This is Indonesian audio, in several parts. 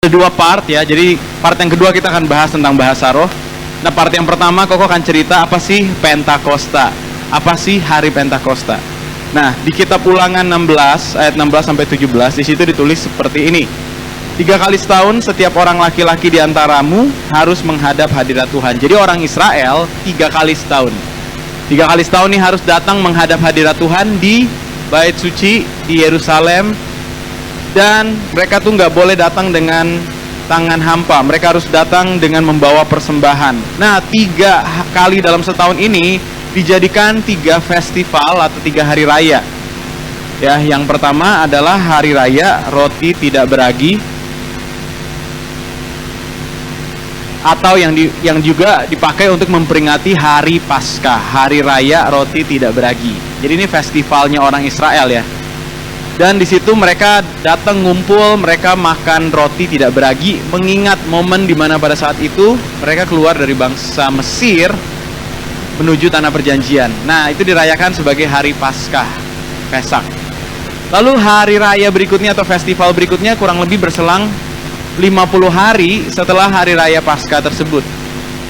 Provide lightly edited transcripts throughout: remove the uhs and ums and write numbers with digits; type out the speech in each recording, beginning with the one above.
Ada dua part ya, jadi part yang kedua kita akan bahas tentang bahasa roh. Nah, part yang pertama Koko akan cerita apa sih Pentakosta, apa sih hari Pentakosta. Nah, di kitab Ulangan 16 ayat 16 sampai 17 di situ ditulis seperti ini. 3 kali setahun setiap orang laki-laki di antaramu harus menghadap hadirat Tuhan. Jadi orang Israel 3 kali setahun. 3 kali setahun nih harus datang menghadap hadirat Tuhan di Bait Suci di Yerusalem. Dan mereka tuh nggak boleh datang dengan tangan hampa. Mereka harus datang dengan membawa persembahan. Nah, 3 kali dalam setahun ini dijadikan 3 festival atau 3 hari raya. Ya, yang pertama adalah hari raya roti tidak beragi, atau yang juga dipakai untuk memperingati hari Paskah, hari raya roti tidak beragi. Jadi ini festivalnya orang Israel ya. Dan di situ mereka datang ngumpul, mereka makan roti tidak beragi, mengingat momen di mana pada saat itu mereka keluar dari bangsa Mesir menuju tanah perjanjian. Nah, itu dirayakan sebagai hari Paskah, Pesak. Lalu hari raya berikutnya atau festival berikutnya kurang lebih berselang 50 hari setelah hari raya Paskah tersebut.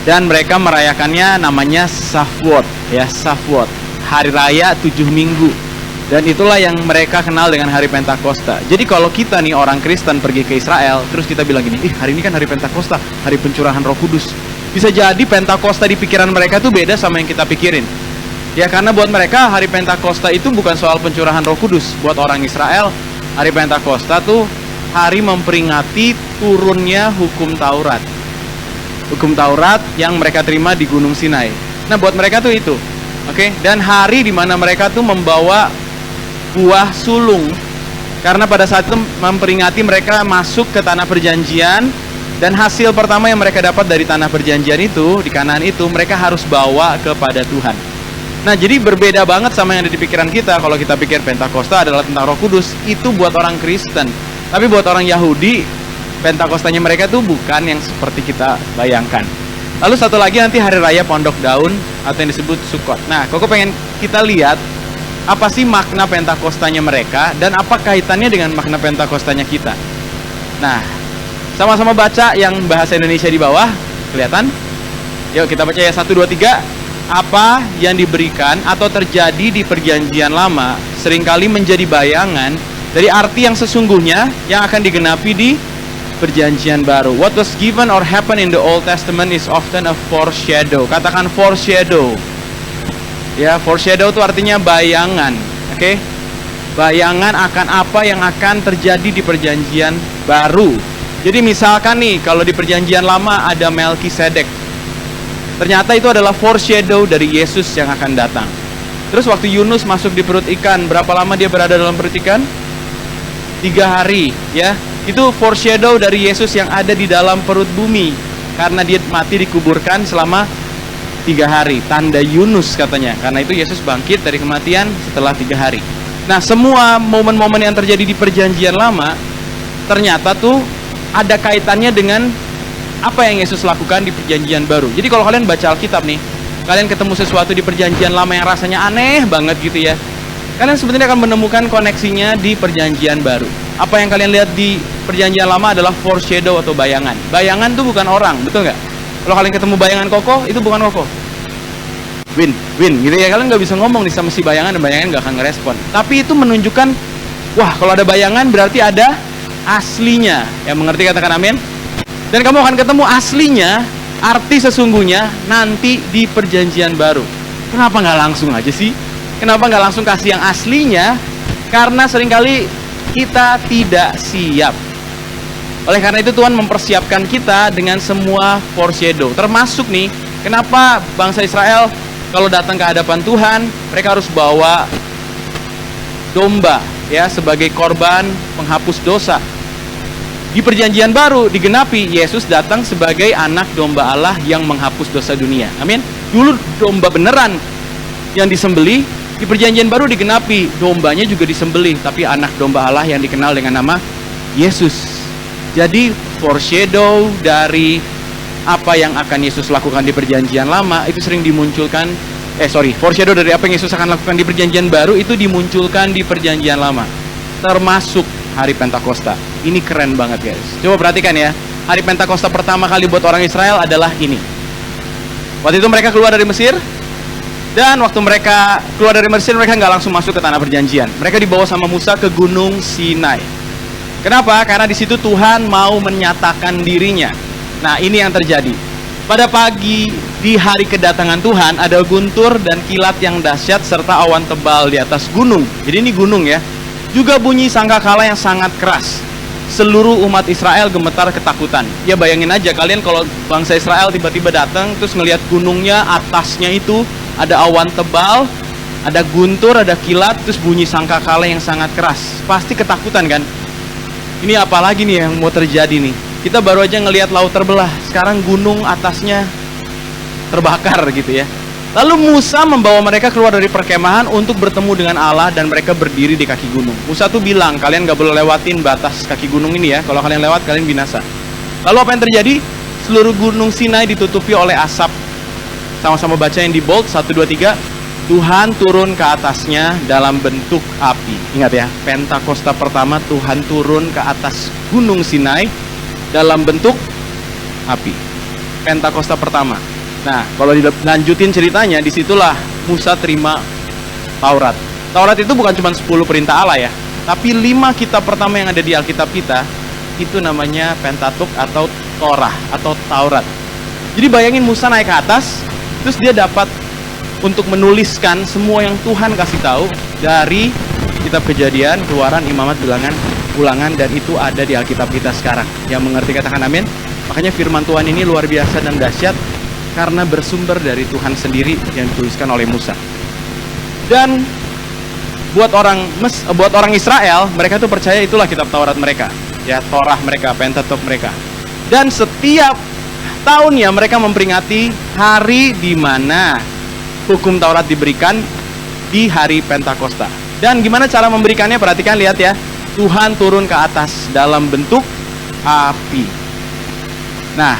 Dan mereka merayakannya namanya Shavuot, ya, Shavuot, hari raya 7 minggu. Dan itulah yang mereka kenal dengan hari Pentakosta. Jadi kalau kita nih orang Kristen pergi ke Israel, terus kita bilang gini, hari ini kan hari Pentakosta, hari pencurahan Roh Kudus. Bisa jadi Pentakosta di pikiran mereka tuh beda sama yang kita pikirin. Ya, karena buat mereka hari Pentakosta itu bukan soal pencurahan Roh Kudus. Buat orang Israel, hari Pentakosta tuh hari memperingati turunnya hukum Taurat. Hukum Taurat yang mereka terima di Gunung Sinai. Nah, buat mereka tuh itu. Oke, dan hari di mana mereka tuh membawa buah sulung, karena pada saat itu memperingati mereka masuk ke tanah perjanjian, dan hasil pertama yang mereka dapat dari tanah perjanjian itu, di Kanaan itu, mereka harus bawa kepada Tuhan. Nah, jadi berbeda banget sama yang ada di pikiran kita. Kalau kita pikir Pentakosta adalah tentang Roh Kudus, itu buat orang Kristen. Tapi buat orang Yahudi, Pentakostanya mereka tuh bukan yang seperti kita bayangkan. Lalu satu lagi nanti hari raya Pondok Daun atau yang disebut Sukkot. Nah, Koko pengen kita lihat apa sih makna Pentakostanya mereka dan apa kaitannya dengan makna Pentakostanya kita. Nah, sama-sama baca yang bahasa Indonesia di bawah, kelihatan? Yuk kita baca ya, 1, 2, 3. Apa yang diberikan atau terjadi di perjanjian lama seringkali menjadi bayangan dari arti yang sesungguhnya yang akan digenapi di perjanjian baru. What was given or happened in the Old Testament is often a foreshadow. Katakan foreshadow. Ya, foreshadow itu artinya bayangan, oke? Bayangan akan apa yang akan terjadi di perjanjian baru. Jadi misalkan nih, kalau di perjanjian lama ada Melkisedek, ternyata itu adalah foreshadow dari Yesus yang akan datang. Terus waktu Yunus masuk di perut ikan, berapa lama dia berada dalam perut ikan? 3 hari, ya. Itu foreshadow dari Yesus yang ada di dalam perut bumi, karena dia mati dikuburkan selama 3 hari, tanda Yunus katanya. Karena itu Yesus bangkit dari kematian setelah 3 hari. Nah, semua momen-momen yang terjadi di perjanjian lama ternyata tuh ada kaitannya dengan apa yang Yesus lakukan di perjanjian baru. Jadi kalau kalian baca Alkitab nih, kalian ketemu sesuatu di perjanjian lama yang rasanya aneh banget gitu ya, kalian sebenarnya akan menemukan koneksinya di perjanjian baru. Apa yang kalian lihat di perjanjian lama adalah foreshadow atau bayangan. Bayangan tuh bukan orang, betul nggak? Kalau kalian ketemu bayangan Koko, itu bukan Koko. Win, gitu ya. Kalian nggak bisa ngomong nih sama si bayangan, dan bayangan nggak akan ngerespon. Tapi itu menunjukkan, wah, kalau ada bayangan berarti ada aslinya. Yang mengerti katakan amin. Dan kamu akan ketemu aslinya, arti sesungguhnya nanti di perjanjian baru. Kenapa nggak langsung aja sih? Kenapa nggak langsung kasih yang aslinya? Karena seringkali kita tidak siap. Oleh karena itu Tuhan mempersiapkan kita dengan semua foreshadow. Termasuk nih, kenapa bangsa Israel kalau datang ke hadapan Tuhan, mereka harus bawa domba ya sebagai korban penghapus dosa. Di perjanjian baru digenapi, Yesus datang sebagai anak domba Allah yang menghapus dosa dunia. Amin. Dulu domba beneran yang disembelih, di perjanjian baru digenapi, dombanya juga disembelih, tapi anak domba Allah yang dikenal dengan nama Yesus. Jadi foreshadow dari apa yang akan Yesus lakukan di perjanjian lama itu sering dimunculkan, foreshadow dari apa yang Yesus akan lakukan di perjanjian baru itu dimunculkan di perjanjian lama. Termasuk hari Pentakosta. Ini keren banget guys. Coba perhatikan ya. Hari Pentakosta pertama kali buat orang Israel adalah ini. Waktu itu mereka keluar dari Mesir. Dan waktu mereka keluar dari Mesir, mereka nggak langsung masuk ke tanah perjanjian. Mereka dibawa sama Musa ke Gunung Sinai. Kenapa? Karena di situ Tuhan mau menyatakan dirinya. Nah, ini yang terjadi. Pada pagi di hari kedatangan Tuhan, ada guntur dan kilat yang dahsyat serta awan tebal di atas gunung. Jadi ini gunung ya. Juga bunyi sangkakala yang sangat keras. Seluruh umat Israel gemetar ketakutan. Ya bayangin aja kalian kalau bangsa Israel tiba-tiba datang terus ngelihat gunungnya, atasnya itu ada awan tebal, ada guntur, ada kilat, terus bunyi sangkakala yang sangat keras. Pasti ketakutan kan? Ini apalagi nih yang mau terjadi nih? Kita baru aja ngelihat laut terbelah, sekarang gunung atasnya terbakar gitu ya. Lalu Musa membawa mereka keluar dari perkemahan untuk bertemu dengan Allah dan mereka berdiri di kaki gunung. Musa tuh bilang, kalian gak boleh lewatin batas kaki gunung ini ya. Kalau kalian lewat, kalian binasa. Lalu apa yang terjadi? Seluruh gunung Sinai ditutupi oleh asap. Sama-sama baca yang di bold, 1, 2, 3. Tuhan turun ke atasnya dalam bentuk api. Ingat ya, Pentakosta pertama Tuhan turun ke atas gunung Sinai dalam bentuk api. Pentakosta pertama. Nah, kalau dilanjutin ceritanya, disitulah Musa terima Taurat. Taurat itu bukan cuma 10 perintah Allah ya, tapi 5 kitab pertama yang ada di Alkitab kita, itu namanya Pentateuch atau Torah atau Taurat. Jadi bayangin Musa naik ke atas, terus dia dapat untuk menuliskan semua yang Tuhan kasih tahu dari kitab Kejadian, Keluaran, Imamat, Bilangan, Ulangan, dan itu ada di Alkitab kita sekarang. Yang mengerti katakan amin. Makanya firman Tuhan ini luar biasa dan dahsyat karena bersumber dari Tuhan sendiri yang dituliskan oleh Musa. Dan buat orang Israel, mereka tuh percaya itulah kitab Taurat mereka, ya, Torah mereka, Pentateuch mereka. Dan setiap tahunnya mereka memperingati hari di mana hukum Taurat diberikan di hari Pentakosta. Dan gimana cara memberikannya? Perhatikan, lihat ya. Tuhan turun ke atas dalam bentuk api. Nah,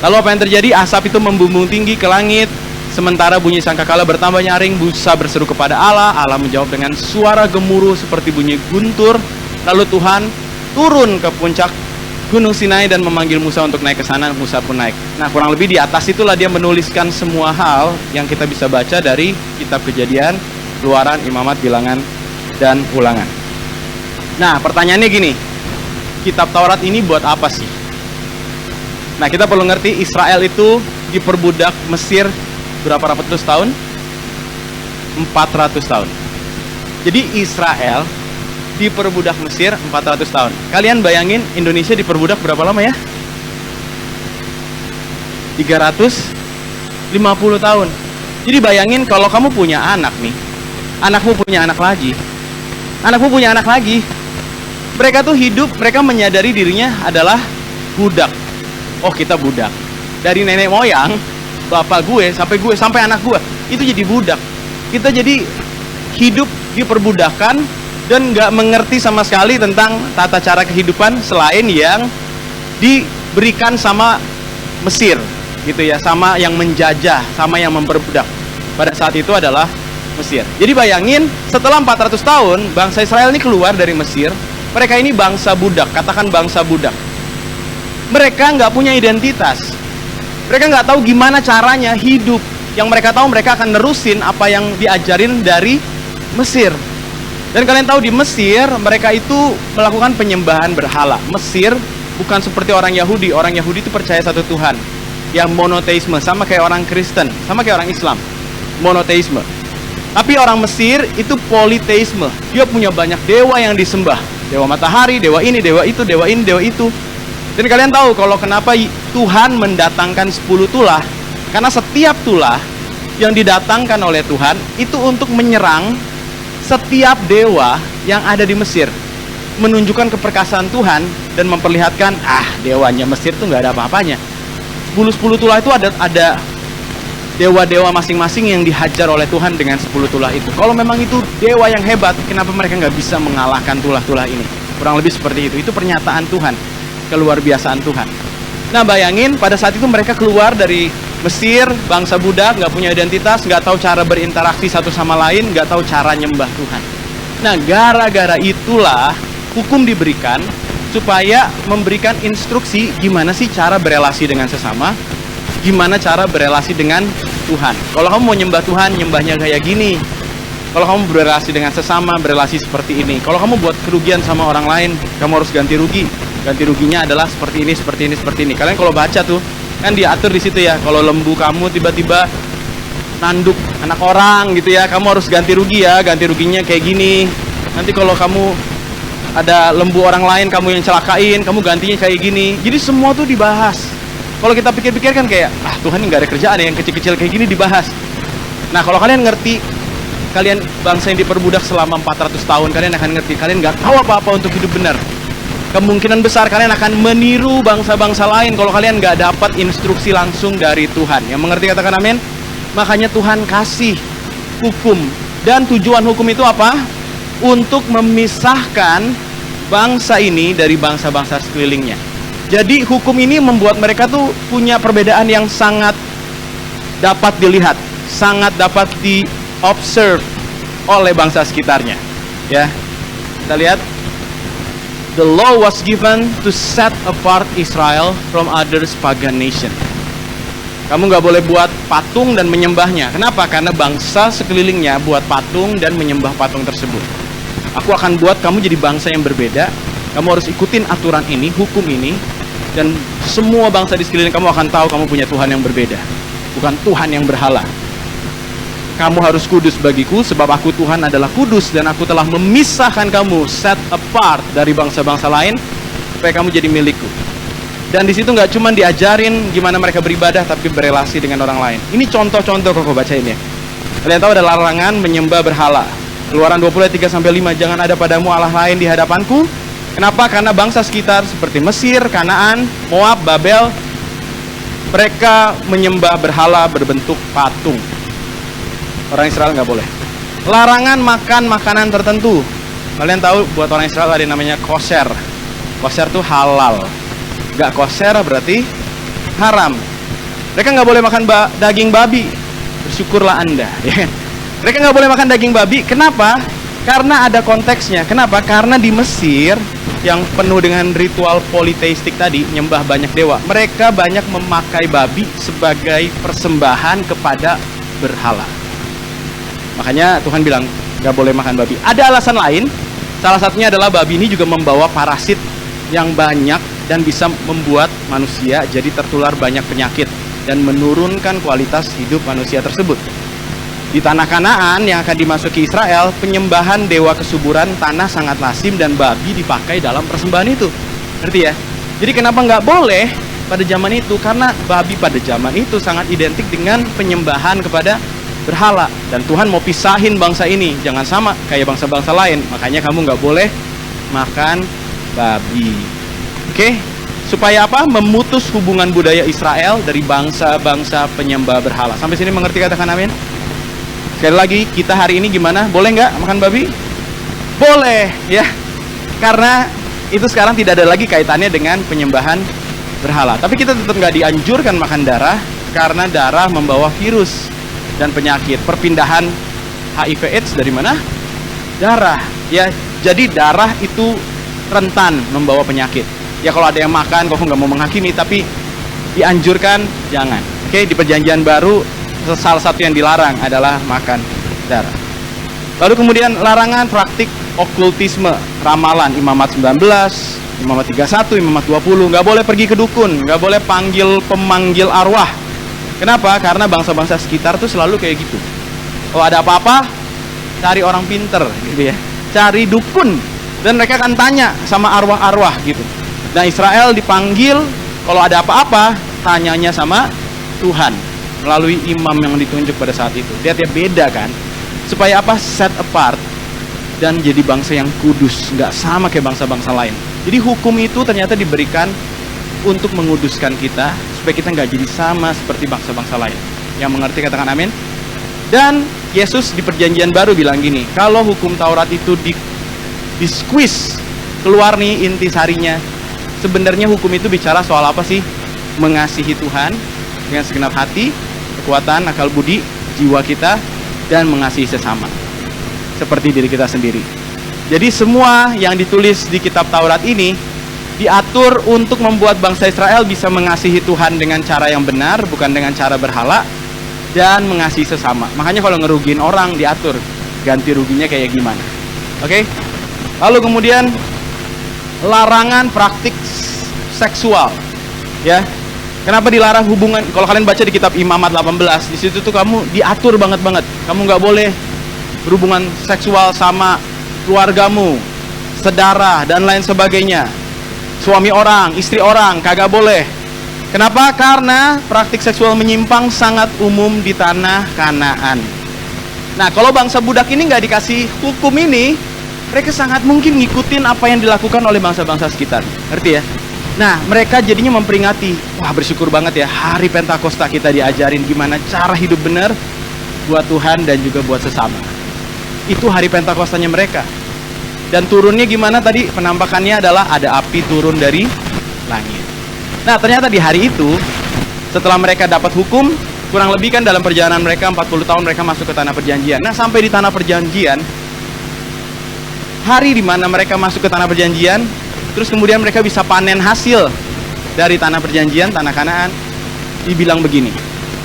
lalu apa yang terjadi? Asap itu membumbung tinggi ke langit. Sementara bunyi sangkakala bertambah nyaring. Musa berseru kepada Allah. Allah menjawab dengan suara gemuruh seperti bunyi guntur. Lalu Tuhan turun ke puncak Gunung Sinai dan memanggil Musa untuk naik ke sana. Musa pun naik. Nah, kurang lebih di atas itulah dia menuliskan semua hal yang kita bisa baca dari kitab Kejadian, Keluaran, Imamat, Bilangan, dan Ulangan. Nah, pertanyaannya gini, kitab Taurat ini buat apa sih? Nah, kita perlu ngerti Israel itu diperbudak Mesir berapa ratus tahun? 400 tahun. Jadi Israel diperbudak Mesir 400 tahun. Kalian bayangin Indonesia diperbudak berapa lama ya? 350 tahun. Jadi bayangin kalau kamu punya anak nih, anakmu punya anak lagi, anakmu punya anak lagi. Mereka tuh hidup, mereka menyadari dirinya adalah budak. Oh, kita budak. Dari nenek moyang, bapak gue, sampai anak gue, itu jadi budak. Kita jadi hidup di perbudakan dan nggak mengerti sama sekali tentang tata cara kehidupan selain yang diberikan sama Mesir, gitu ya, sama yang menjajah, sama yang memperbudak. Pada saat itu adalah Mesir. Jadi bayangin, setelah 400 tahun, bangsa Israel ini keluar dari Mesir. Mereka ini bangsa budak, katakan bangsa budak. Mereka nggak punya identitas. Mereka nggak tahu gimana caranya hidup. Yang mereka tahu, mereka akan nerusin apa yang diajarin dari Mesir. Dan kalian tahu di Mesir, mereka itu melakukan penyembahan berhala. Mesir bukan seperti orang Yahudi. Orang Yahudi itu percaya satu Tuhan, yang monoteisme, sama kayak orang Kristen, sama kayak orang Islam, monoteisme. Tapi orang Mesir itu politeisme. Dia punya banyak dewa yang disembah. Dewa matahari, dewa ini, dewa itu, dewa ini, dewa itu. Dan kalian tahu kalau kenapa Tuhan mendatangkan 10 tulah? Karena setiap tulah yang didatangkan oleh Tuhan itu untuk menyerang setiap dewa yang ada di Mesir. Menunjukkan keperkasaan Tuhan dan memperlihatkan, dewanya Mesir tuh nggak ada apa-apanya. 10 tulah itu ada dewa-dewa masing-masing yang dihajar oleh Tuhan dengan 10 tulah itu. Kalau memang itu dewa yang hebat, kenapa mereka nggak bisa mengalahkan tulah-tulah ini? Kurang lebih seperti itu. Itu pernyataan Tuhan, keluar biasaan Tuhan. Nah, bayangin pada saat itu mereka keluar dari Mesir, bangsa budak, nggak punya identitas, nggak tahu cara berinteraksi satu sama lain, nggak tahu cara nyembah Tuhan. Nah, gara-gara itulah Hukum diberikan supaya memberikan instruksi gimana sih cara berelasi dengan sesama, gimana cara berelasi dengan Tuhan. Kalau kamu mau nyembah Tuhan, nyembahnya kayak gini. Kalau kamu berelasi dengan sesama, berelasi seperti ini. Kalau kamu buat kerugian sama orang lain, kamu harus ganti rugi. Ganti ruginya adalah seperti ini, seperti ini, seperti ini. Kalian kalau baca tuh, kan diatur di situ ya. Kalau lembu kamu tiba-tiba nanduk anak orang gitu ya, kamu harus ganti rugi ya. Ganti ruginya kayak gini. Nanti kalau kamu ada lembu orang lain, kamu yang celakain, kamu gantinya kayak gini. Jadi semua tuh dibahas. Kalau kita pikir-pikir kan kayak, Tuhan ini gak ada kerjaan ya, yang kecil-kecil kayak gini dibahas. Nah kalau kalian ngerti, kalian bangsa yang diperbudak selama 400 tahun, kalian akan ngerti, kalian gak tahu apa-apa untuk hidup benar. Kemungkinan besar kalian akan meniru bangsa-bangsa lain kalau kalian gak dapat instruksi langsung dari Tuhan. Yang mengerti katakan amin. Makanya Tuhan kasih hukum. Dan tujuan hukum itu apa? Untuk memisahkan bangsa ini dari bangsa-bangsa sekelilingnya. Jadi hukum ini membuat mereka tuh punya perbedaan yang sangat dapat dilihat, sangat dapat di-observe oleh bangsa sekitarnya. Ya, kita lihat. The law was given to set apart Israel from others pagan nation. Kamu nggak boleh buat patung dan menyembahnya. Kenapa? Karena bangsa sekelilingnya buat patung dan menyembah patung tersebut. Aku akan buat kamu jadi bangsa yang berbeda. Kamu harus ikutin aturan ini, hukum ini, dan semua bangsa di sekeliling kamu akan tahu kamu punya Tuhan yang berbeda, bukan Tuhan yang berhala. Kamu harus kudus bagiku, sebab aku Tuhan adalah kudus, dan aku telah memisahkan kamu, set apart dari bangsa-bangsa lain, supaya kamu jadi milikku. Dan di situ nggak cuma diajarin gimana mereka beribadah, tapi berelasi dengan orang lain. Ini contoh-contoh kok bacain ya. Kalian tahu ada larangan menyembah berhala. Keluaran 20 ayat 3-5, jangan ada padamu Allah lain di hadapanku. Kenapa? Karena bangsa sekitar seperti Mesir, Kanaan, Moab, Babel, mereka menyembah berhala berbentuk patung. Orang Israel nggak boleh. Larangan makan makanan tertentu. Kalian tahu buat orang Israel ada yang namanya kosher. Kosher tuh halal. Nggak kosher berarti haram. Mereka nggak boleh makan daging babi. Bersyukurlah Anda. Mereka nggak boleh makan daging babi. Kenapa? Karena ada konteksnya. Kenapa? Karena di Mesir yang penuh dengan ritual politeistik tadi, nyembah banyak dewa, mereka banyak memakai babi sebagai persembahan kepada berhala. Makanya Tuhan bilang gak boleh makan babi. Ada alasan lain. Salah satunya adalah babi ini juga membawa parasit yang banyak dan bisa membuat manusia jadi tertular banyak penyakit dan menurunkan kualitas hidup manusia tersebut. Di tanah Kanaan yang akan dimasuki Israel, penyembahan dewa kesuburan tanah sangat lazim dan babi dipakai dalam persembahan itu. Ngerti ya? Jadi kenapa nggak boleh pada zaman itu? Karena babi pada zaman itu sangat identik dengan penyembahan kepada berhala. Dan Tuhan mau pisahin bangsa ini, jangan sama kayak bangsa-bangsa lain. Makanya kamu nggak boleh makan babi. Oke? Supaya apa? Memutus hubungan budaya Israel dari bangsa-bangsa penyembah berhala. Sampai sini mengerti katakan amin? Sekali lagi, kita hari ini gimana? Boleh nggak makan babi? Boleh, ya. Karena itu sekarang tidak ada lagi kaitannya dengan penyembahan berhala. Tapi kita tetap nggak dianjurkan makan darah, karena darah membawa virus dan penyakit. Perpindahan HIV/AIDS dari mana? Darah. Ya, jadi darah itu rentan membawa penyakit. Ya kalau ada yang makan, kok nggak mau menghakimi, tapi dianjurkan jangan. Oke, di Perjanjian Baru salah satu yang dilarang adalah makan darah. Lalu kemudian larangan praktik okultisme, ramalan, Imamat 19, Imamat 31, Imamat 20. Nggak boleh pergi ke dukun, nggak boleh panggil pemanggil arwah. Kenapa? Karena bangsa-bangsa sekitar tuh selalu kayak gitu. Kalau ada apa-apa, cari orang pinter gitu ya, cari dukun, dan mereka akan tanya sama arwah-arwah gitu. Nah Israel dipanggil, kalau ada apa-apa, tanyanya sama Tuhan melalui imam yang ditunjuk pada saat itu. Lihat ya, beda kan? Supaya apa? Set apart dan jadi bangsa yang kudus, nggak sama kayak bangsa-bangsa lain. Jadi hukum itu ternyata diberikan untuk menguduskan kita, supaya kita nggak jadi sama seperti bangsa-bangsa lain. Yang mengerti katakan amin. Dan Yesus di Perjanjian Baru bilang gini, kalau hukum Taurat itu di squeeze keluar nih intisarinya, sebenarnya hukum itu bicara soal apa sih? Mengasihi Tuhan dengan segenap hati, kekuatan, akal budi, jiwa kita, dan mengasihi sesama seperti diri kita sendiri. Jadi semua yang ditulis di kitab Taurat ini diatur untuk membuat bangsa Israel bisa mengasihi Tuhan dengan cara yang benar, bukan dengan cara berhala, dan mengasihi sesama. Makanya kalau ngerugiin orang diatur ganti ruginya kayak gimana. Oke? Lalu kemudian larangan praktik seksual. Ya. Kenapa dilarang hubungan? Kalau kalian baca di kitab Imamat 18, di situ tuh kamu diatur banget. Kamu nggak boleh berhubungan seksual sama keluargamu, saudara, dan lain sebagainya. Suami orang, istri orang, kagak boleh. Kenapa? Karena praktik seksual menyimpang sangat umum di tanah Kanaan. Nah, kalau bangsa budak ini nggak dikasih hukum ini, mereka sangat mungkin ngikutin apa yang dilakukan oleh bangsa-bangsa sekitar. Ngerti ya? Nah, mereka jadinya memperingati. Wah, bersyukur banget ya, hari Pentakosta kita diajarin gimana cara hidup benar buat Tuhan dan juga buat sesama. Itu hari Pentakostanya mereka. Dan turunnya gimana tadi? Penampakannya adalah ada api turun dari langit. Nah, ternyata di hari itu, setelah mereka dapat hukum, kurang lebih kan dalam perjalanan mereka 40 tahun mereka masuk ke tanah perjanjian. Nah, sampai di tanah perjanjian, hari dimana mereka masuk ke tanah perjanjian, terus kemudian mereka bisa panen hasil dari tanah perjanjian, tanah Kanaan, dibilang begini.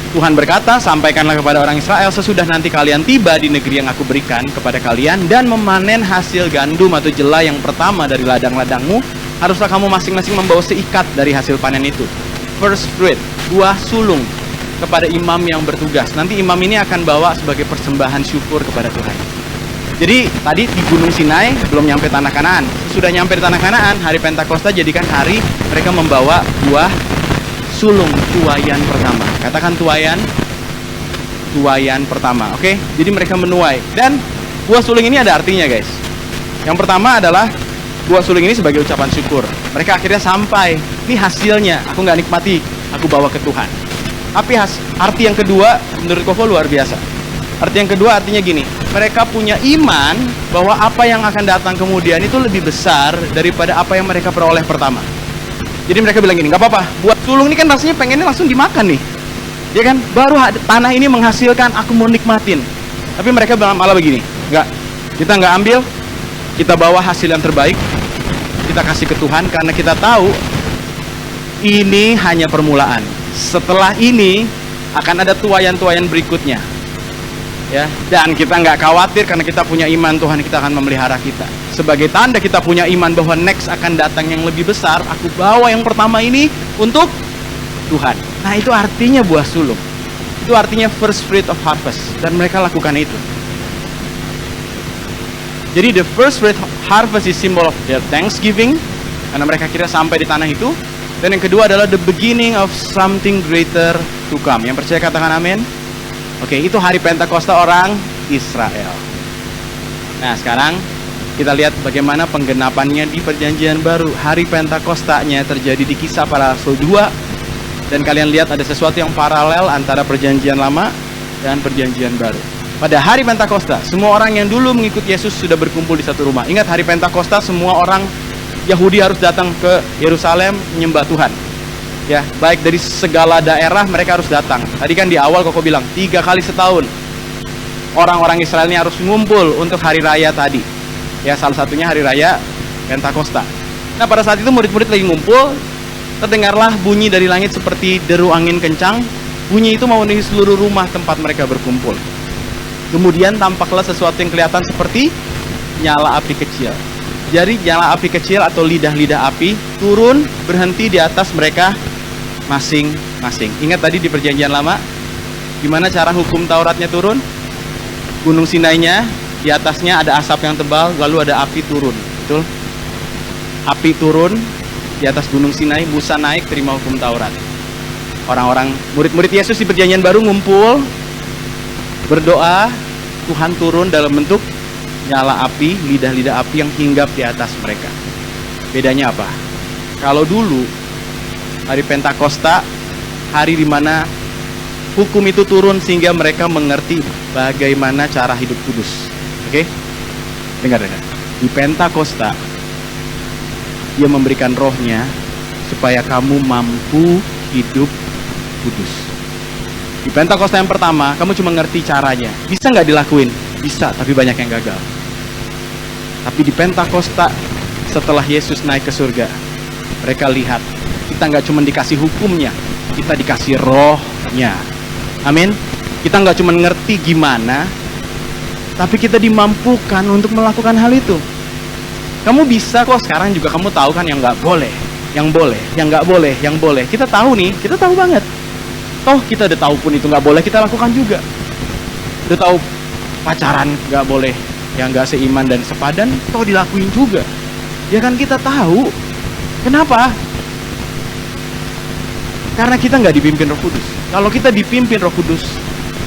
Tuhan berkata, sampaikanlah kepada orang Israel, sesudah nanti kalian tiba di negeri yang aku berikan kepada kalian dan memanen hasil gandum atau jela yang pertama dari ladang-ladangmu, haruslah kamu masing-masing membawa seikat dari hasil panen itu. First fruit, buah sulung, kepada imam yang bertugas. Nanti imam ini akan bawa sebagai persembahan syukur kepada Tuhan. Jadi tadi di Gunung Sinai belum nyampe tanah Kanaan. Sudah nyampe di tanah Kanaan, hari Pentakosta jadikan hari mereka membawa buah sulung, tuayan pertama. Katakan tuayan pertama, oke? Jadi mereka menuai. Dan buah sulung ini ada artinya, guys. Yang pertama adalah buah sulung ini sebagai ucapan syukur. Mereka akhirnya sampai, ini hasilnya, aku nggak nikmati, aku bawa ke Tuhan. Tapi arti yang kedua, menurut Koko luar biasa. Arti yang kedua artinya gini, mereka punya iman bahwa apa yang akan datang kemudian itu lebih besar daripada apa yang mereka peroleh pertama. Jadi mereka bilang gini, nggak apa-apa, buat sulung ini kan rasanya pengennya langsung dimakan nih, ya kan? Baru tanah ini menghasilkan, aku mau nikmatin. Tapi mereka malah begini, kita nggak ambil, kita bawa hasil yang terbaik, kita kasih ke Tuhan karena kita tahu ini hanya permulaan. Setelah ini akan ada tuayan-tuayan berikutnya, ya. Dan kita nggak khawatir karena kita punya iman Tuhan, kita akan memelihara kita. Sebagai tanda kita punya iman bahwa next akan datang yang lebih besar, aku bawa yang pertama ini untuk Tuhan. Nah, itu artinya buah sulung. Itu artinya first fruit of harvest. Dan mereka lakukan itu. Jadi the first fruit harvest is symbol of their thanksgiving, karena mereka kira sampai di tanah itu. Dan yang kedua adalah the beginning of something greater to come. Yang percaya katakan amin. Oke, itu hari Pentakosta orang Israel. Nah, sekarang kita lihat bagaimana penggenapannya di perjanjian baru. Hari Pentakostanya terjadi di Kisah Para Rasul 2. Dan kalian lihat ada sesuatu yang paralel antara perjanjian lama dan perjanjian baru. Pada hari Pentakosta, semua orang yang dulu mengikuti Yesus sudah berkumpul di satu rumah. Ingat, hari Pentakosta semua orang Yahudi harus datang ke Yerusalem menyembah Tuhan. Ya, baik dari segala daerah mereka harus datang. Tadi kan di awal Koko bilang 3 kali setahun orang-orang Israel ini harus ngumpul untuk hari raya tadi. Ya, salah satunya hari raya Pentakosta. Nah, pada saat itu murid-murid lagi ngumpul, terdengarlah bunyi dari langit seperti deru angin kencang. Bunyi itu memenuhi seluruh rumah tempat mereka berkumpul. Kemudian tampaklah sesuatu yang kelihatan seperti nyala api kecil. Jadi nyala api kecil atau lidah-lidah api turun berhenti di atas mereka masing-masing. Ingat tadi di perjanjian lama, gimana cara hukum Tauratnya turun? Gunung Sinainya, di atasnya ada asap yang tebal, lalu ada api turun. Betul? Api turun di atas Gunung Sinai, Musa naik terima hukum Taurat. Orang-orang murid-murid Yesus di perjanjian baru ngumpul, berdoa, Tuhan turun dalam bentuk nyala api, lidah-lidah api yang hinggap di atas mereka. Bedanya apa? Kalau dulu hari Pentakosta, hari di mana hukum itu turun sehingga mereka mengerti bagaimana cara hidup kudus. Oke? Dengar. Di Pentakosta Dia memberikan rohnya supaya kamu mampu hidup kudus. Di Pentakosta yang pertama, kamu cuma ngerti caranya. Bisa nggak dilakuin? Bisa, tapi banyak yang gagal. Tapi di Pentakosta, setelah Yesus naik ke surga, mereka lihat, kita nggak cuma dikasih hukumnya, kita dikasih rohnya. Amin. Kita nggak cuma ngerti gimana, tapi kita dimampukan untuk melakukan hal itu. Kamu bisa kok sekarang juga, kamu tahu kan yang nggak boleh, yang boleh, yang nggak boleh, yang boleh. Kita tahu nih, kita tahu banget. Toh kita udah tahu pun itu nggak boleh, kita lakukan juga. Udah tahu pacaran nggak boleh, yang nggak seiman dan sepadan, toh dilakuin juga. Ya kan kita tahu. Kenapa? Karena kita nggak dipimpin Roh Kudus. Kalau kita dipimpin Roh Kudus,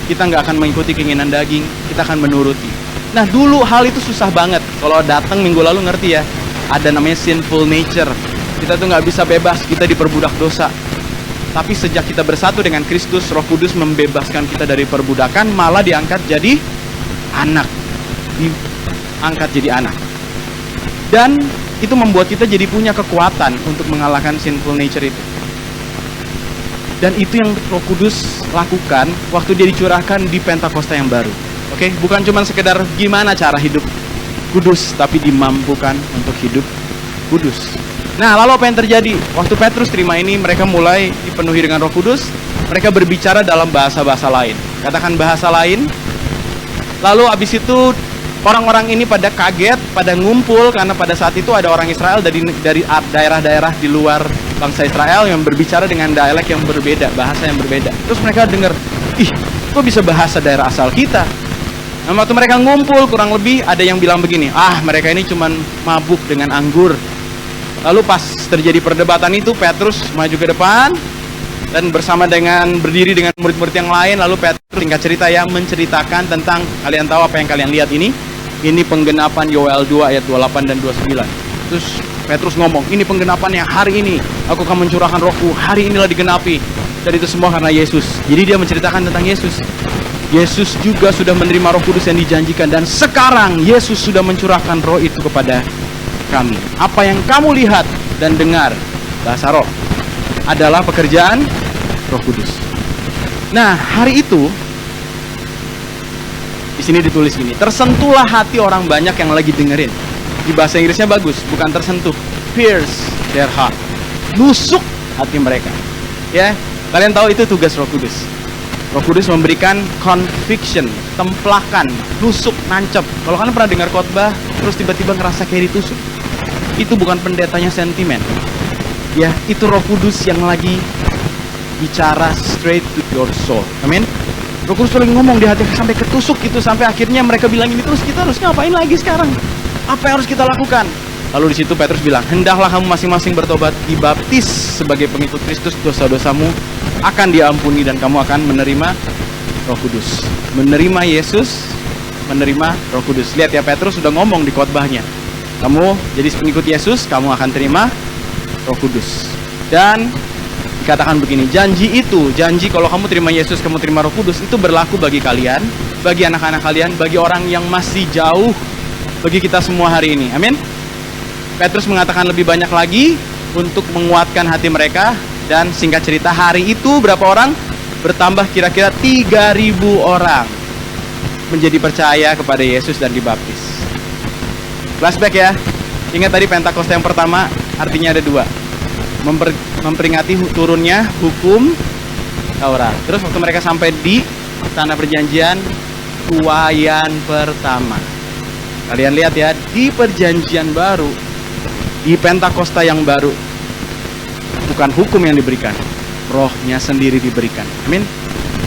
kita nggak akan mengikuti keinginan daging, kita akan menuruti. Nah dulu hal itu susah banget. Kalau datang minggu lalu ngerti ya, ada namanya sinful nature. Kita tuh nggak bisa bebas, kita diperbudak dosa. Tapi sejak kita bersatu dengan Kristus, Roh Kudus membebaskan kita dari perbudakan, malah diangkat jadi anak. Diangkat jadi anak. Dan itu membuat kita jadi punya kekuatan untuk mengalahkan sinful nature itu. Dan itu yang Roh Kudus lakukan waktu dia dicurahkan di Pentakosta yang baru. Oke, bukan cuma sekedar gimana cara hidup kudus, tapi dimampukan untuk hidup kudus. Nah, lalu apa yang terjadi? Waktu Petrus terima ini, mereka mulai dipenuhi dengan Roh Kudus. Mereka berbicara dalam bahasa-bahasa lain. Katakan bahasa lain. Lalu abis itu orang-orang ini pada kaget, pada ngumpul, karena pada saat itu ada orang Israel dari daerah-daerah di luar bangsa Israel yang berbicara dengan dialek yang berbeda, bahasa yang berbeda. Terus mereka dengar, ih, kok bisa bahasa daerah asal kita? Nah, waktu mereka ngumpul, kurang lebih ada yang bilang begini, mereka ini cuman mabuk dengan anggur. Lalu pas terjadi perdebatan itu, Petrus maju ke depan dan bersama dengan berdiri dengan murid-murid yang lain. Lalu Petrus singkat cerita ya, menceritakan tentang, kalian tahu apa yang kalian lihat ini penggenapan Yoel 2 ayat 28 dan 29. Terus Petrus ngomong, ini penggenapan yang hari ini aku akan mencurahkan rohku, hari inilah digenapi. Dan itu semua karena Yesus. Jadi dia menceritakan tentang Yesus. Yesus juga sudah menerima Roh Kudus yang dijanjikan, dan sekarang Yesus sudah mencurahkan roh itu kepada kami. Apa yang kamu lihat dan dengar, bahasa roh, adalah pekerjaan Roh Kudus. Nah, hari itu di sini ditulis gini, tersentuhlah hati orang banyak yang lagi dengerin. Di bahasa Inggrisnya bagus, bukan tersentuh, pierce their heart, nusuk hati mereka. Ya, kalian tahu itu tugas Roh Kudus. Roh Kudus memberikan conviction, templakan, nusuk, nancep. Kalau kalian pernah dengar khotbah, terus tiba-tiba ngerasa kayak ditusuk, itu bukan pendetanya sentimen. Ya, itu Roh Kudus yang lagi bicara straight to your soul. Amin. Roh Kudus lagi ngomong di hati sampai ketusuk gitu, sampai akhirnya mereka bilang ini, terus kita harus ngapain lagi sekarang? Apa yang harus kita lakukan? Lalu di situ Petrus bilang, hendaklah kamu masing-masing bertobat, dibaptis sebagai pengikut Kristus, dosa-dosamu akan diampuni dan kamu akan menerima Roh Kudus. Menerima Yesus, menerima Roh Kudus. Lihat ya, Petrus sudah ngomong di khotbahnya. Kamu jadi pengikut Yesus, kamu akan terima Roh Kudus. Dan dikatakan begini, janji kalau kamu terima Yesus, kamu terima Roh Kudus, itu berlaku bagi kalian, bagi anak-anak kalian, bagi orang yang masih jauh, bagi kita semua hari ini. Amin. Petrus mengatakan lebih banyak lagi untuk menguatkan hati mereka. Dan singkat cerita, hari itu berapa orang? Bertambah kira-kira 3.000 orang menjadi percaya kepada Yesus dan dibaptis. Flashback ya. Ingat tadi Pentakosta yang pertama artinya ada 2. Memperingati turunnya hukum Taurat. Terus waktu mereka sampai di tanah perjanjian, tuaian pertama. Kalian lihat ya, di perjanjian baru, di Pentakosta yang baru, bukan hukum yang diberikan, rohnya sendiri diberikan. Amin.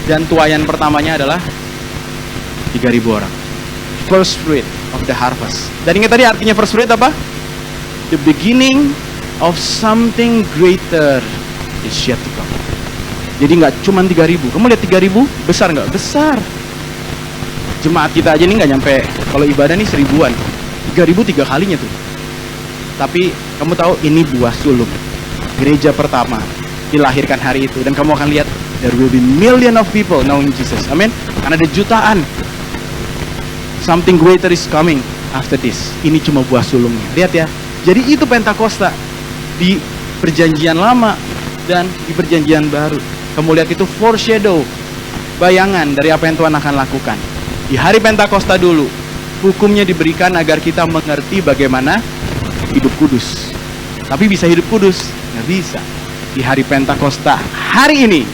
Dan tuaian pertamanya adalah 3.000 orang. First fruit of the harvest. Dan ingat tadi artinya first fruit apa? The beginning of something greater is yet to come. Jadi nggak cuma 3.000. Kamu lihat 3.000 besar nggak? Besar. Jemaat kita aja nih nggak nyampe, kalau ibadah nih 1.000-an. 3.000 3 kalinya tuh. Tapi kamu tahu ini buah sulung. Gereja pertama dilahirkan hari itu, dan kamu akan lihat there will be million of people knowing Jesus. Amin. Karena ada jutaan. Something greater is coming after this. Ini cuma buah sulungnya. Lihat ya. Jadi itu Pentakosta di perjanjian lama dan di perjanjian baru. Kamu lihat itu foreshadow, bayangan dari apa yang Tuhan akan lakukan. Di hari Pentakosta dulu, Hukumnya diberikan agar kita mengerti bagaimana hidup kudus. Tapi bisa hidup kudus? Nggak bisa. Di hari Pentakosta, hari ini,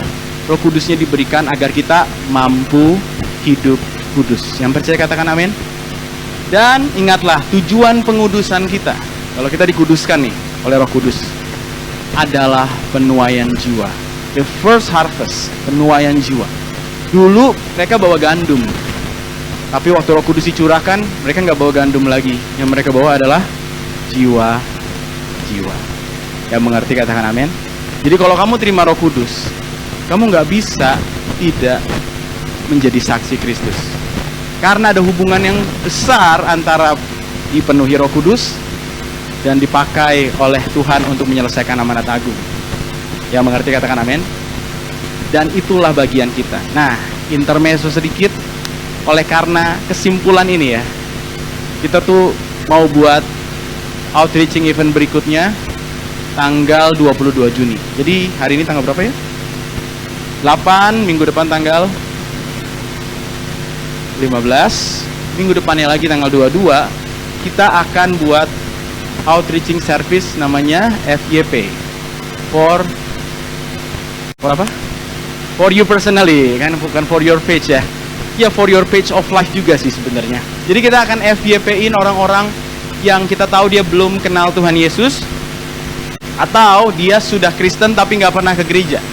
Roh Kudusnya diberikan agar kita mampu hidup kudus. Yang percaya katakan amin. Dan ingatlah, tujuan pengudusan kita, kalau kita dikuduskan nih oleh Roh Kudus, adalah penuaian jiwa. The first harvest, penuaian jiwa. Dulu mereka bawa gandum, tapi waktu Roh Kudus dicurahkan, mereka nggak bawa gandum lagi. Yang mereka bawa adalah jiwa-jiwa. Yang mengerti katakan amin. Jadi kalau kamu terima Roh Kudus, kamu nggak bisa tidak menjadi saksi Kristus. Karena ada hubungan yang besar antara dipenuhi Roh Kudus dan dipakai oleh Tuhan untuk menyelesaikan amanat agung. Yang mengerti katakan amin. Dan itulah bagian kita. Nah, intermezzo sedikit. Oleh karena kesimpulan ini ya, kita tuh mau buat outreaching event berikutnya tanggal 22 Juni. Jadi hari ini tanggal berapa ya? 8, minggu depan tanggal 15. Minggu depannya lagi tanggal 22, kita akan buat outreaching service namanya FYP. For apa? For you personally, kan, bukan for your page ya. Ya, for your page of life juga sih sebenarnya. Jadi kita akan FYP-in orang-orang yang kita tahu dia belum kenal Tuhan Yesus, atau dia sudah Kristen tapi nggak pernah ke gereja.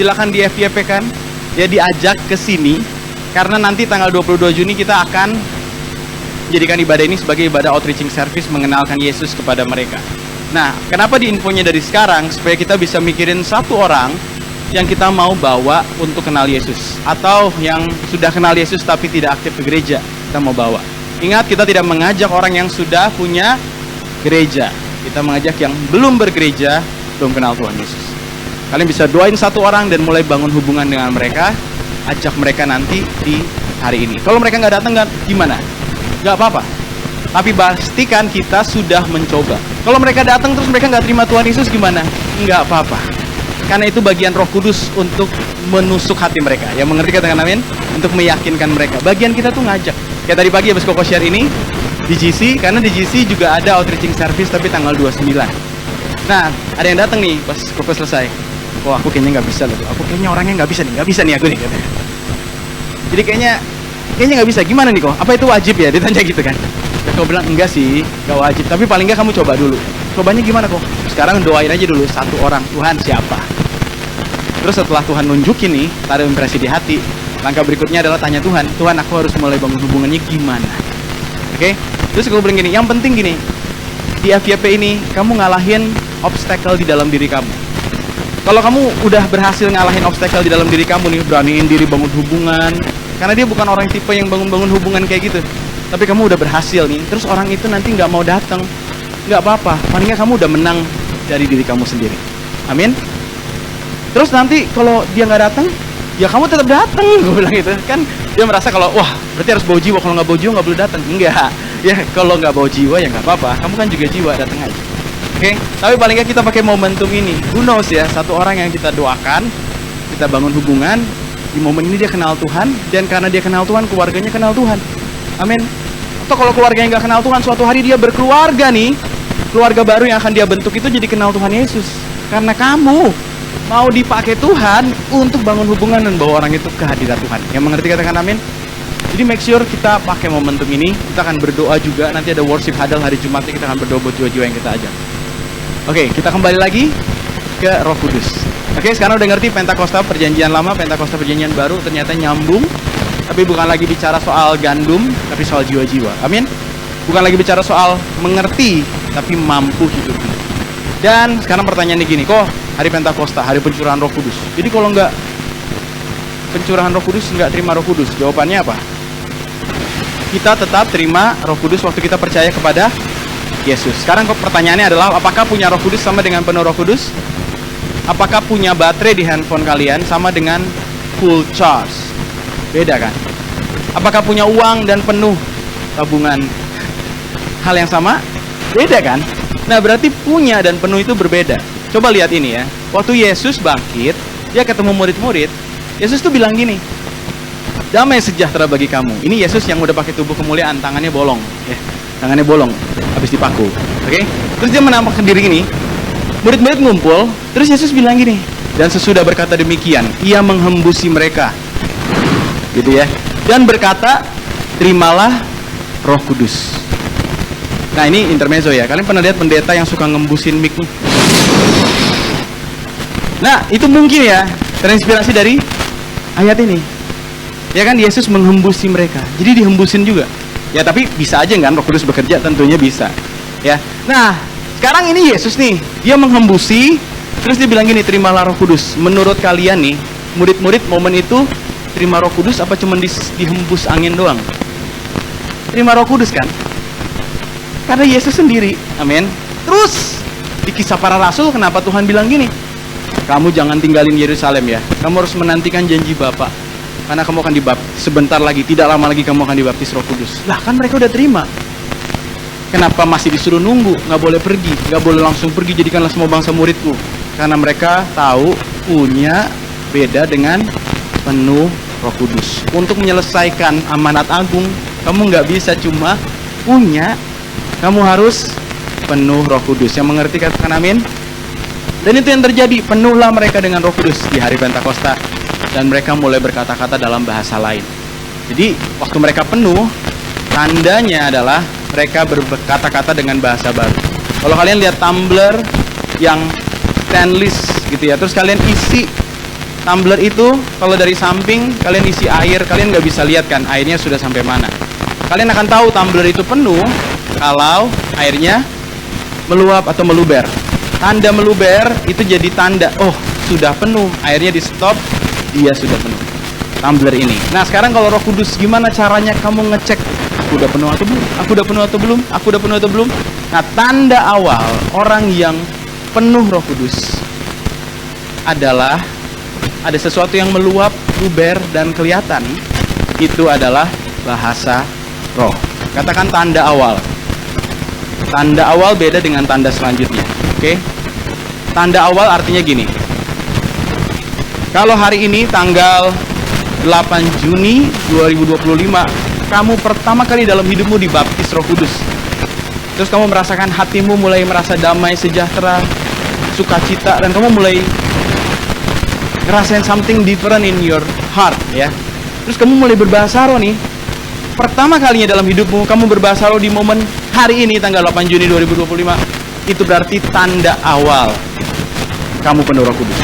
Silakan di FYP-kan, dia diajak ke sini, karena nanti tanggal 22 Juni kita akan menjadikan ibadah ini sebagai ibadah outreaching service, mengenalkan Yesus kepada mereka. Nah, kenapa diinfonya dari sekarang? Supaya kita bisa mikirin satu orang yang kita mau bawa untuk kenal Yesus, atau yang sudah kenal Yesus tapi tidak aktif ke gereja, kita mau bawa. Ingat, kita tidak mengajak orang yang sudah punya gereja, kita mengajak yang belum bergereja, belum kenal Tuhan Yesus. Kalian bisa doain satu orang dan mulai bangun hubungan dengan mereka, ajak mereka nanti di hari ini. Kalau mereka nggak datang, gimana? Nggak apa-apa, tapi pastikan kita sudah mencoba. Kalau mereka datang terus mereka nggak terima Tuhan Yesus, gimana? Nggak apa-apa. Karena itu bagian Roh Kudus untuk menusuk hati mereka. Yang mengerti katakan amin. Untuk meyakinkan mereka. Bagian kita tuh ngajak. Kayak tadi pagi habis Koko share ini di GC, karena di GC juga ada outreaching service tapi tanggal 29. Nah, ada yang datang nih pas Koko selesai. Wah, aku kayaknya nggak bisa loh. Aku kayaknya orangnya nggak bisa nih aku nih katanya. Jadi kayaknya nggak bisa. Gimana nih kok? Apa itu wajib ya? Ditanya gitu kan. Koko bilang enggak sih, nggak wajib. Tapi paling nggak kamu coba dulu. Cobanya gimana kok? Sekarang doain aja dulu satu orang, Tuhan siapa? Terus setelah Tuhan nunjukin nih, taruh impresi di hati, langkah berikutnya adalah tanya Tuhan, Tuhan aku harus mulai bangun hubungannya gimana? Oke? Terus aku bilang gini, yang penting gini, di FYP ini kamu ngalahin obstacle di dalam diri kamu. Kalau kamu udah berhasil ngalahin obstacle di dalam diri kamu nih, beraniin diri bangun hubungan, karena dia bukan orang tipe yang bangun-bangun hubungan kayak gitu, tapi kamu udah berhasil nih, terus orang itu nanti nggak mau datang, nggak apa-apa, paling nggak kamu udah menang dari diri kamu sendiri. Amin. Terus nanti kalau dia nggak datang, ya kamu tetap datang. Gue bilang gitu kan, dia merasa kalau wah berarti harus bawa jiwa, kalau nggak bawa jiwa nggak boleh datang. Enggak, ya kalau nggak bawa jiwa ya nggak apa-apa, kamu kan juga jiwa, datang aja. Oke, tapi paling nggak kita pakai momentum ini. Who knows ya, satu orang yang kita doakan, kita bangun hubungan, di momen ini dia kenal Tuhan, dan karena dia kenal Tuhan, keluarganya kenal Tuhan. Amin. Atau kalau keluarganya nggak kenal Tuhan, suatu hari dia berkeluarga nih, keluarga baru yang akan dia bentuk itu jadi kenal Tuhan Yesus. Karena kamu mau dipakai Tuhan untuk bangun hubungan dan bawa orang itu ke hadirat Tuhan. Yang mengerti katakan amin. Jadi make sure kita pakai momentum ini. Kita akan berdoa juga. Nanti ada worship hadal hari Jumatnya, kita akan berdoa buat jiwa-jiwa yang kita ajak. Oke, kita kembali lagi ke Roh Kudus. Oke, sekarang udah ngerti Pentakosta perjanjian lama, Pentakosta perjanjian baru, ternyata nyambung. Tapi bukan lagi bicara soal gandum, tapi soal jiwa-jiwa. Amin. Bukan lagi bicara soal mengerti, tapi mampu hidup. Dan sekarang pertanyaannya gini, kok hari Pentakosta, hari pencurahan Roh Kudus. Jadi kalau nggak pencurahan Roh Kudus, nggak terima Roh Kudus. Jawabannya apa? Kita tetap terima Roh Kudus waktu kita percaya kepada Yesus. Sekarang kok pertanyaannya adalah, apakah punya Roh Kudus sama dengan penuh Roh Kudus? Apakah punya baterai di handphone kalian sama dengan full charge? Beda kan? Apakah punya uang dan penuh tabungan? Hal yang sama? Beda kan? Nah, berarti punya dan penuh itu berbeda. Coba lihat ini ya. Waktu Yesus bangkit, dia ketemu murid-murid. Yesus tuh bilang gini, damai sejahtera bagi kamu. Ini Yesus yang udah pakai tubuh kemuliaan, tangannya bolong, ya, tangannya bolong, habis dipaku. Oke? Terus dia menampakkan diri gini, murid-murid ngumpul, terus Yesus bilang gini, dan sesudah berkata demikian, ia menghembusi mereka, gitu ya, dan berkata, terimalah Roh Kudus. Nah ini intermezzo ya, kalian pernah lihat pendeta yang suka ngembusin mic nih? Nah itu mungkin ya, terinspirasi dari ayat ini. Ya kan, Yesus menghembusi mereka, jadi dihembusin juga. Ya tapi bisa aja kan Roh Kudus bekerja, tentunya bisa. Ya. Nah sekarang ini Yesus nih, dia menghembusi, terus dia bilang gini, terimalah Roh Kudus. Menurut kalian nih, murid-murid momen itu terima Roh Kudus apa cuma dihembus angin doang? Terima Roh Kudus kan? Karena Yesus sendiri, amin. Terus di Kisah Para Rasul, kenapa Tuhan bilang gini? Kamu jangan tinggalin Yerusalem ya. Kamu harus menantikan janji Bapa. Karena kamu akan dibaptis sebentar lagi, tidak lama lagi kamu akan dibaptis Roh Kudus. Lah kan mereka udah terima. Kenapa masih disuruh nunggu? Nggak boleh pergi, nggak boleh langsung pergi. Jadikanlah semua bangsa muridku. Karena mereka tahu punya beda dengan penuh Roh Kudus. Untuk menyelesaikan amanat agung, kamu nggak bisa cuma punya, kamu harus penuh Roh Kudus. Yang mengerti katakan amin. Dan itu yang terjadi, penuhlah mereka dengan Roh Kudus di hari Pentakosta. Dan mereka mulai berkata-kata dalam bahasa lain. Jadi waktu mereka penuh, tandanya adalah mereka berkata-kata dengan bahasa baru. Kalau kalian lihat tumbler yang stainless gitu ya, terus kalian isi tumbler itu, kalau dari samping kalian isi air, kalian nggak bisa lihat kan airnya sudah sampai mana. Kalian akan tahu tumbler itu penuh kalau airnya meluap atau meluber. Tanda meluber itu jadi tanda, oh sudah penuh, airnya di stop, dia sudah penuh tumbler ini. Nah sekarang kalau Roh Kudus, gimana caranya kamu ngecek aku udah penuh atau belum? Aku udah penuh atau belum? Aku udah penuh atau belum? Nah tanda awal orang yang penuh Roh Kudus adalah ada sesuatu yang meluap, luber, dan kelihatan. Itu adalah bahasa roh. Katakan tanda awal. Tanda awal beda dengan tanda selanjutnya. Oke? Tanda awal artinya gini. Kalau hari ini tanggal 8 Juni 2025, kamu pertama kali dalam hidupmu dibaptis Roh Kudus. Terus kamu merasakan hatimu mulai merasa damai, sejahtera, sukacita, dan kamu mulai ngerasain something different in your heart ya. Terus kamu mulai berbahasa roh nih. Pertama kalinya dalam hidupmu kamu berbahasa roh di momen hari ini tanggal 8 Juni 2025. Itu berarti tanda awal kamu penuh Roh Kudus.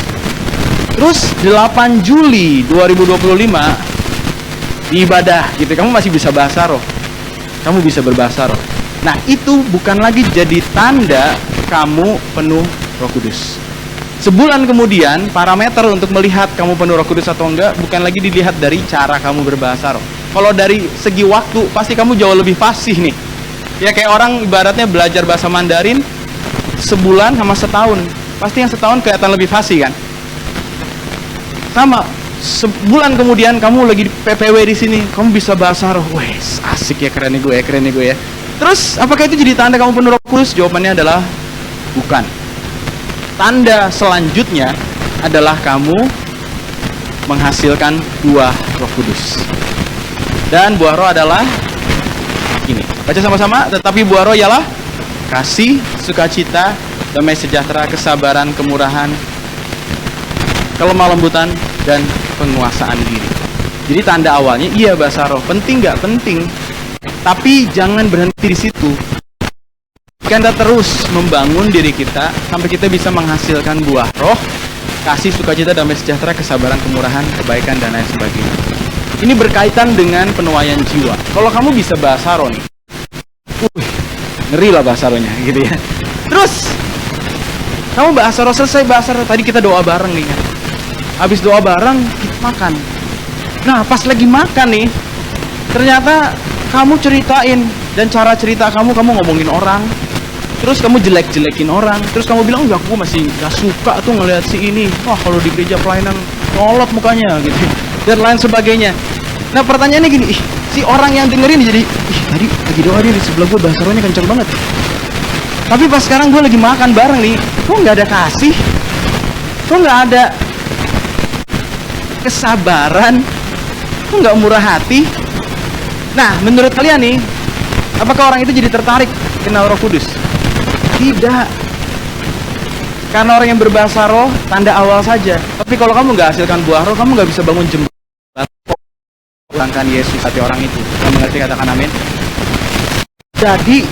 Terus 8 Juli 2025 di ibadah gitu, kamu masih bisa bahasa roh. Kamu bisa berbahasa roh. Nah, itu bukan lagi jadi tanda kamu penuh Roh Kudus. Sebulan kemudian, parameter untuk melihat kamu penuh Roh Kudus atau enggak bukan lagi dilihat dari cara kamu berbahasa roh. Kalau dari segi waktu, pasti kamu jauh lebih fasih nih. Ya kayak orang ibaratnya belajar bahasa Mandarin sebulan sama setahun. Pasti yang setahun kelihatan lebih fasih kan? Sama, sebulan kemudian kamu lagi di PPW di sini, kamu bisa bahasa roh. Wes, asik ya, keren nih gue ya, keren nih gue ya. Terus, apakah itu jadi tanda kamu penuh Roh Kudus? Jawabannya adalah bukan. Tanda selanjutnya adalah kamu menghasilkan buah Roh Kudus. Dan buah roh adalah ini. Baca sama-sama. Tetapi buah roh ialah kasih, sukacita, damai sejahtera, kesabaran, kemurahan, kelemah lembutan, dan penguasaan diri. Jadi tanda awalnya iya bahasa roh. Penting nggak? Penting. Tapi jangan berhenti di situ. Kita terus membangun diri kita sampai kita bisa menghasilkan buah roh, kasih, sukacita, damai sejahtera, kesabaran, kemurahan, kebaikan, dan lain sebagainya. Ini berkaitan dengan penuaian jiwa. Kalau kamu bisa bahasa roh nih, ngeri lah bahasa rohnya gitu ya. Terus kamu bahasa roh, selesai bahasa roh, tadi kita doa bareng nih kan. Habis doa bareng kita makan. Nah pas lagi makan nih, ternyata kamu ceritain, dan cara cerita kamu ngomongin orang, terus kamu jelek-jelekin orang, terus kamu bilang enggak, aku masih gak suka tuh ngelihat si ini, wah kalau di gereja pelayanan ngolot mukanya gitu, dan lain sebagainya. Nah pertanyaannya gini, si orang yang dengerin jadi, tadi lagi doa dia di sebelah gue bahasa rohnya kenceng banget, tapi pas sekarang gue lagi makan bareng nih, kok nggak ada kasih, kok nggak ada kesabaran, nggak murah hati. Nah, menurut kalian nih, apakah orang itu jadi tertarik kenal Roh Kudus? Tidak. Karena orang yang berbahasa roh, tanda awal saja. Tapi kalau kamu nggak hasilkan buah roh, kamu nggak bisa bangun jembatan. Ulangkan Yesus hati orang itu. Kamu mengerti, katakan amin. Jadi,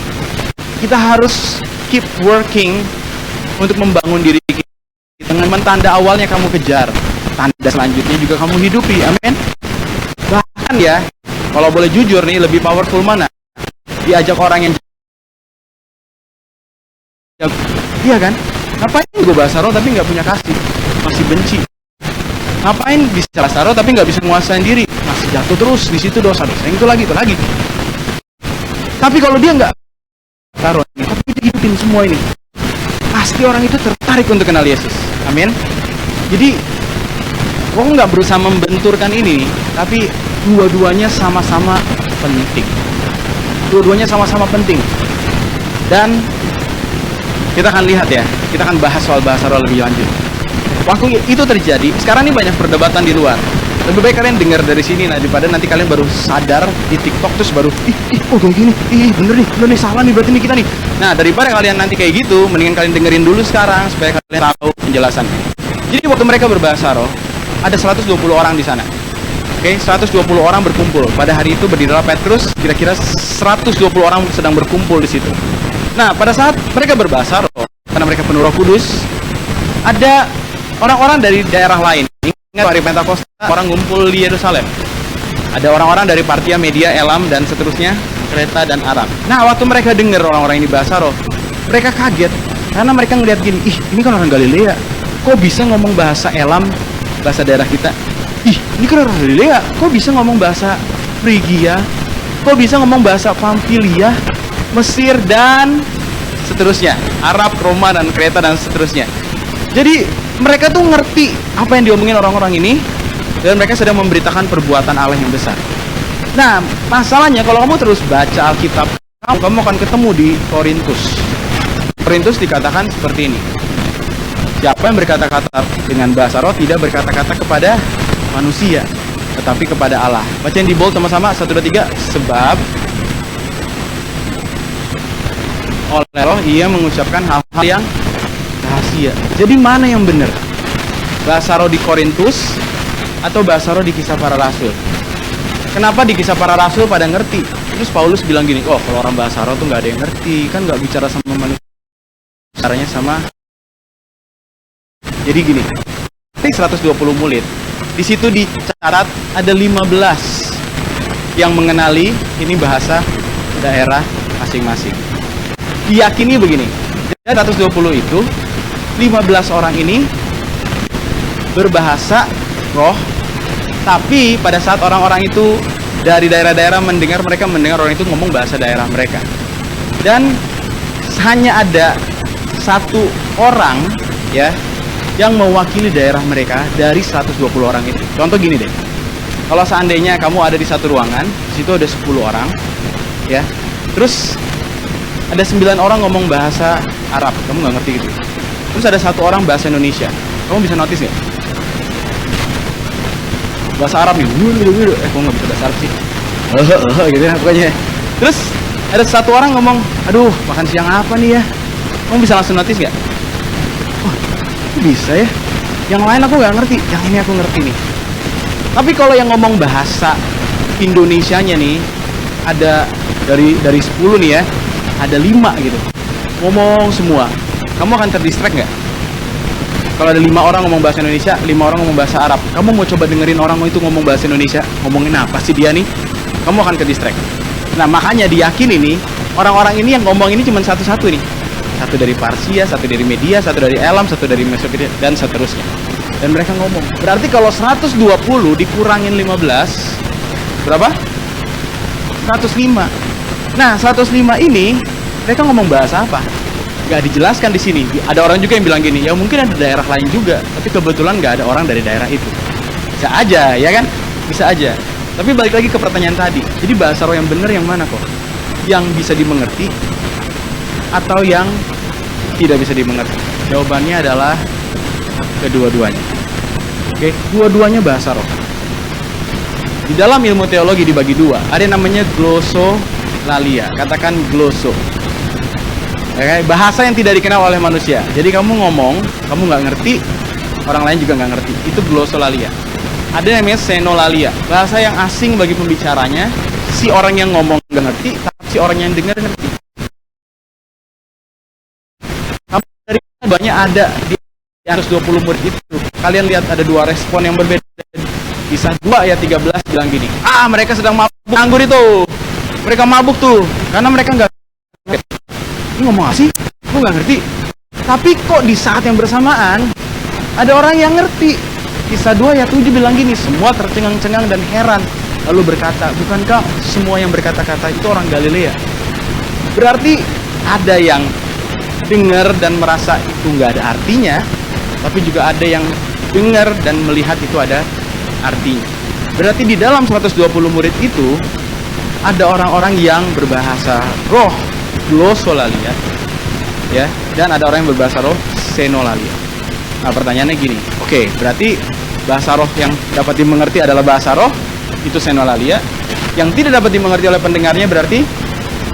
kita harus keep working untuk membangun diri kita. Dengan tanda awalnya kamu kejar, tanda selanjutnya juga kamu hidupi. Amin. Bahkan ya, kalau boleh jujur nih, lebih powerful mana? Diajak orang yang iya kan? Ngapain gue bahasa roh tapi nggak punya kasih, masih benci? Ngapain bisa bahasa roh tapi nggak bisa menguasain diri, masih jatuh terus di situ, dosa-dosa yang itu lagi. Tapi kalau dia nggak taruh, tapi kita hidupin semua ini, pasti orang itu tertarik untuk kenal Yesus. Amin. Jadi, gue nggak berusaha membenturkan ini, tapi dua-duanya sama-sama penting. Dua-duanya sama-sama penting. Dan kita akan lihat ya, kita akan bahas soal bahasa roh lebih lanjut. Waktu itu terjadi, sekarang ini banyak perdebatan di luar. Lebih baik kalian dengar dari sini, daripada nanti kalian baru sadar di TikTok terus baru, oh kayak gini, bener nih, salah nih berarti nih kita nih. Nah, daripada kalian nanti kayak gitu, mendingan kalian dengerin dulu sekarang supaya kalian tahu penjelasannya. Jadi waktu mereka berbahasa roh, ada 120 orang di sana. Oke, 120 orang berkumpul. Pada hari itu berdirilah Petrus, kira-kira 120 orang sedang berkumpul di situ. Nah, pada saat mereka berbahasa roh, karena mereka penuh Roh Kudus, ada orang-orang dari daerah lain. Ingat hari Pentakosta, orang ngumpul di Yerusalem. Ada orang-orang dari Partia, Media, Elam, dan seterusnya, Kreta dan Arab. Nah, waktu mereka dengar orang-orang ini bahasa roh, mereka kaget. Karena mereka ngeliat gini, ini kan orang Galilea. Kok bisa ngomong bahasa Elam, bahasa daerah kita? Ini kan orang Galilea. Kok bisa ngomong bahasa Frigia? Kok bisa ngomong bahasa Pamfilia, Mesir, dan seterusnya, Arab, Roma, dan Kreta, dan seterusnya. Jadi mereka tuh ngerti apa yang diomongin orang-orang ini, dan mereka sedang memberitakan perbuatan Allah yang besar. Nah, masalahnya kalau kamu terus baca Alkitab, kamu akan ketemu di Korintus. Korintus dikatakan seperti ini: siapa yang berkata-kata dengan bahasa roh tidak berkata-kata kepada manusia, tetapi kepada Allah. Bacain di bold sama-sama, 1, 2, 3. Sebab oleh roh ia mengucapkan hal-hal yang rahasia. Jadi mana yang benar? Bahasa roh di Korintus atau bahasa roh di Kisah Para Rasul? Kenapa di Kisah Para Rasul pada ngerti? Terus Paulus bilang gini, oh kalau orang bahasa roh tuh nggak ada yang ngerti, kan nggak bicara sama manusia, caranya sama. Jadi gini, 120 murid, di situ dicatat ada 15 yang mengenali ini bahasa daerah masing-masing. Diyakini begini, dari 120 itu 15 orang ini berbahasa roh, tapi pada saat orang-orang itu dari daerah-daerah mereka mendengar orang itu ngomong bahasa daerah mereka. Dan hanya ada satu orang ya yang mewakili daerah mereka dari 120 orang itu. Contoh gini deh, kalau seandainya kamu ada di satu ruangan, di situ ada 10 orang ya, terus ada 9 orang ngomong bahasa Arab, kamu nggak ngerti gitu. Terus ada satu orang bahasa Indonesia, kamu bisa notice nggak? Bahasa Arab nih, kamu nggak bisa bahasa Arab sih, gitu ya pokoknya. Terus ada satu orang ngomong, aduh makan siang apa nih ya? Kamu bisa langsung notice nggak? Oh, bisa ya. Yang lain aku nggak ngerti, yang ini aku ngerti nih. Tapi kalau yang ngomong bahasa Indonesianya nih, ada dari 10 nih ya, ada 5 gitu ngomong semua, kamu akan terdistract nggak? Kalau ada 5 orang ngomong bahasa Indonesia, 5 orang ngomong bahasa Arab, kamu mau coba dengerin orang itu ngomong bahasa Indonesia, ngomongin apa sih dia nih? Kamu akan terdistract. Nah makanya diyakini nih, orang-orang ini yang ngomong ini cuma satu-satu nih, satu dari Parsia, satu dari Media, satu dari Elam, satu dari Mesopotamia, dan seterusnya. Dan mereka ngomong, berarti kalau 120 dikurangin 15 berapa? 105. Nah, 105 ini mereka ngomong bahasa apa? Gak dijelaskan di sini. Ada orang juga yang bilang gini, ya mungkin ada daerah lain juga, tapi kebetulan gak ada orang dari daerah itu. Bisa aja, ya kan? Bisa aja. Tapi balik lagi ke pertanyaan tadi. Jadi bahasa roh yang benar yang mana kok? Yang bisa dimengerti atau yang tidak bisa dimengerti? Jawabannya adalah kedua-duanya. Oke, dua-duanya bahasa roh. Di dalam ilmu teologi dibagi dua. Ada yang namanya glossolalia. Katakan glosso. Okay? Bahasa yang tidak dikenal oleh manusia. Jadi kamu ngomong, kamu nggak ngerti, orang lain juga nggak ngerti. Itu glossolalia. Ada yang namanya senolalia. Bahasa yang asing bagi pembicaranya. Si orang yang ngomong nggak ngerti, tapi si orang yang dengar ngerti. Kamu dari banyak ada di 120 murid itu. Kalian lihat ada dua respon yang berbeda. Kisah 2 ayat 13 bilang gini, mereka sedang mabuk anggur itu. Mereka mabuk tuh, karena mereka nggak ngerti. Ini ngomong apa sih? Gue nggak ngerti. Tapi kok di saat yang bersamaan, ada orang yang ngerti. Kisah 2 ayat 7 bilang gini, semua tercengang-cengang dan heran. Lalu berkata, bukankah semua yang berkata-kata itu orang Galilea? Berarti ada yang dengar dan merasa itu nggak ada artinya, tapi juga ada yang dengar dan melihat itu ada artinya. Berarti di dalam 120 murid itu ada orang-orang yang berbahasa roh, glossolalia, ya, dan ada orang yang berbahasa roh, senolalia. Nah, pertanyaannya gini, oke, berarti bahasa roh yang dapat dimengerti adalah bahasa roh, itu senolalia. Yang tidak dapat dimengerti oleh pendengarnya berarti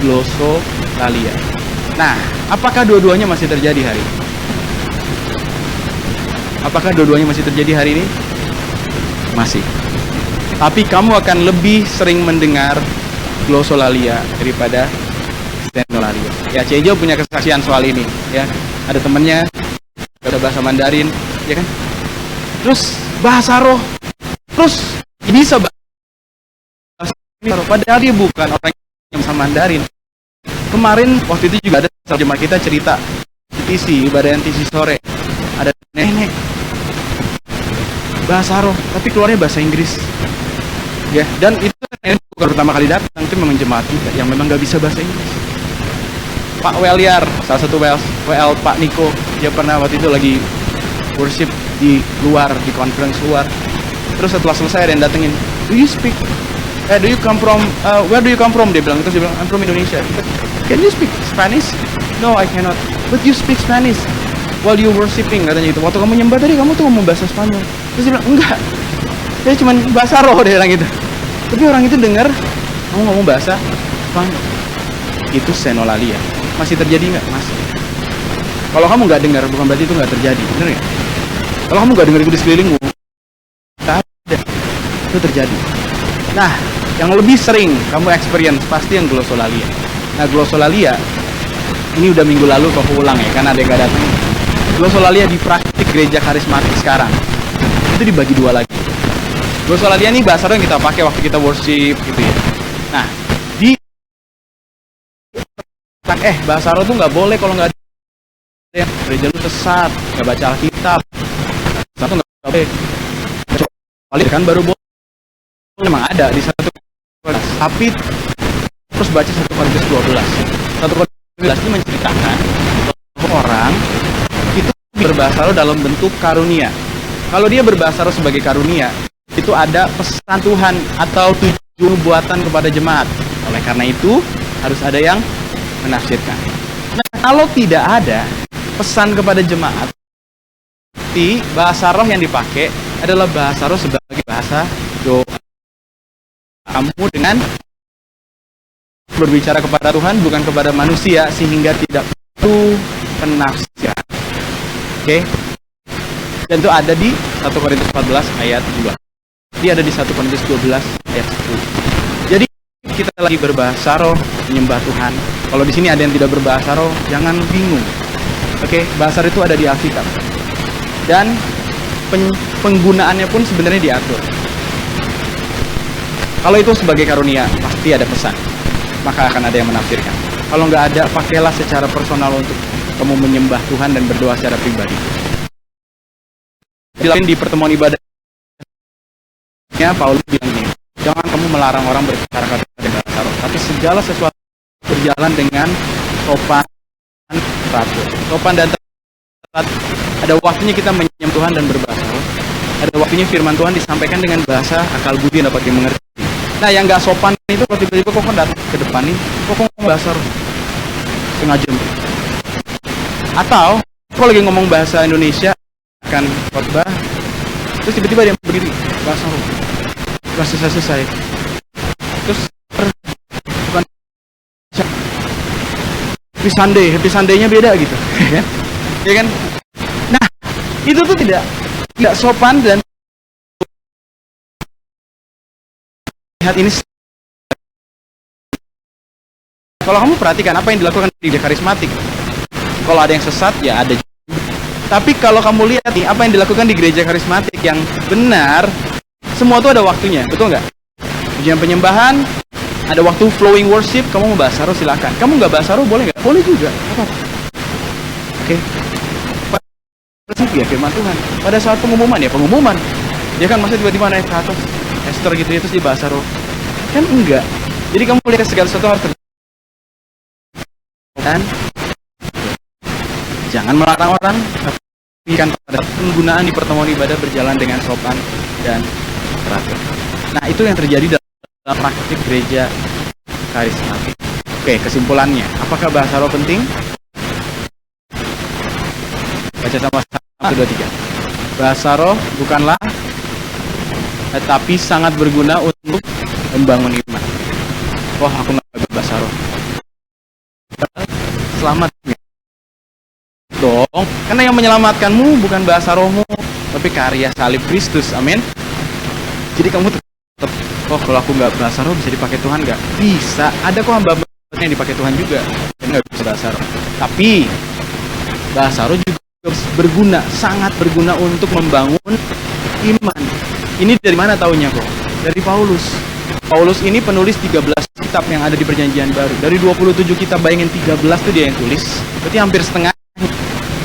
glossolalia. Nah, apakah dua-duanya masih terjadi hari ini? Apakah dua-duanya masih terjadi hari ini? Masih. Tapi kamu akan lebih sering mendengar glossolalia daripada senolalia. Ya, Cejo punya kesaksian soal ini, ya. Ada temennya ada bahasa Mandarin, ya kan? Terus bahasa roh. Terus bisa bahasa roh, padahal dia bukan orang yang bisa Mandarin. Kemarin waktu itu juga ada jemaat kita cerita TC, ibadah TC sore. Ada nenek bahasa roh, tapi keluarnya bahasa Inggris. Ya, dan itu bukan pertama kali datang, itu memang jemaat kita yang memang nggak bisa bahasa Inggris. Pak Weliar, salah satu WL Pak Niko, dia pernah waktu itu lagi worship di luar, di conference luar. Terus setelah selesai ada yang datengin, do you come from, where do you come from? Dia bilang, terus dia bilang, I'm from Indonesia. Can you speak Spanish? No, I cannot. But you speak Spanish while you worshiping, katanya gitu. Waktu kamu nyembah tadi, kamu tuh ngomong bahasa Spanyol. Terus dia bilang, enggak, saya cuma bahasa roh, dia bilang gitu. Tapi orang itu dengar kamu ngomong bahasa Spanyol. Itu senolalia. Masih terjadi nggak? Masih. Kalau kamu nggak dengar, bukan berarti itu nggak terjadi, bener nggak? Kalau kamu nggak dengar itu di sekelilingmu, nggak ada, itu terjadi. Nah, yang lebih sering kamu experience pasti yang glossolalia. Nah, glossolalia ini udah minggu lalu kau ulang ya, karena ada yang nggak datang. Glossolalia di praktik gereja karismatik sekarang itu dibagi dua lagi. Glossolalia ini bahasa roh yang kita pakai waktu kita worship gitu ya. Nah, di bahasa roh tuh nggak boleh kalau nggak ada yang gereja lu sesat, nggak baca Alkitab, satu nggak boleh. Kecuali kan baru boleh. Memang ada di 1 Korintus, tapi terus baca 1 Korintus 12. 1 Korintus 12 ini menceritakan bahwa orang itu berbahasa roh dalam bentuk karunia. Kalau dia berbahasa roh sebagai karunia, itu ada pesan Tuhan atau tujuan buatan kepada jemaat. Oleh karena itu, harus ada yang menafsirkan. Nah, kalau tidak ada pesan kepada jemaat, di bahasa roh yang dipakai adalah bahasa roh sebagai bahasa doa. Kamu dengan berbicara kepada Tuhan, bukan kepada manusia, sehingga tidak perlu penafsiran. Oke? Dan itu ada di 1 Korintus 14 ayat 2. Dia ada di 1 Korintus 12 ayat 10. Jadi kita lagi berbahasa roh, menyembah Tuhan. Kalau di sini ada yang tidak berbahasa roh, jangan bingung. Oke, bahasa roh itu ada di Alkitab. Dan penggunaannya pun sebenarnya diatur. Kalau itu sebagai karunia, pasti ada pesan. Maka akan ada yang menafsirkan. Kalau nggak ada, pakailah secara personal untuk kamu menyembah Tuhan dan berdoa secara pribadi. Di pertemuan ibadahnya, Paulus bilang gini, jangan kamu melarang orang berbicara kata dengan bahasa roh, tapi segala sesuatu berjalan dengan sopan teratur. Sopan dan teratur. Ada waktunya kita menyembah Tuhan dan berbahasa roh. Ada waktunya firman Tuhan disampaikan dengan bahasa akal budi yang dapat dimengerti. Nah, yang nggak sopan itu kalau tiba-tiba kok datang ke depan nih, kok ngomong bahasa roh setengah jam. Atau kalau lagi ngomong bahasa Indonesia akan khotbah, terus tiba-tiba dia berdiri bahasa roh. Bukan selesai. Terus bukan Happy Sunday-nya beda gitu. Ya kan? Nah, itu tuh tidak sopan dan lihat ini. Kalau kamu perhatikan apa yang dilakukan di gereja karismatik, kalau ada yang sesat ya ada. Tapi kalau kamu lihat nih apa yang dilakukan di gereja karismatik yang benar, semua itu ada waktunya, betul nggak? Ujian penyembahan, ada waktu flowing worship, kamu mau bahasa roh silakan. Kamu nggak bahasa roh boleh nggak? Boleh juga. Apa-apa. Oke. Ya firman Tuhan. Pada saat pengumuman, ya kan maksudnya tiba-tiba naik ke atas Esther gitu ya, terus di bahasa roh. Kan enggak. Jadi kamu lihat segala sesuatu harus dan jangan melarang orang, tapi kan pada penggunaan di pertemuan ibadah berjalan dengan sopan dan teratur. Nah, itu yang terjadi dalam praktik gereja karismatik. Oke, kesimpulannya, apakah bahasa roh penting? Baca sama-sama 1, 2, 3. Bahasa roh bukanlah, tetapi sangat berguna untuk membangun iman. Wah, aku nggak bahasa roh. Selamat dong, karena yang menyelamatkanmu bukan bahasa rohmu, tapi karya salib Kristus. Amin. Jadi kamu tetap, kalau aku nggak bahasa roh bisa dipakai Tuhan nggak? Bisa. Ada kok hamba yang dipakai Tuhan juga, dan nggak bisa bahasa roh. Tapi bahasa roh juga berguna, sangat berguna untuk membangun iman. Ini dari mana taunya kok? Dari Paulus. Paulus ini penulis 13 kitab yang ada di Perjanjian Baru. Dari 27 kitab, bayangin 13 itu dia yang tulis. Berarti hampir setengah.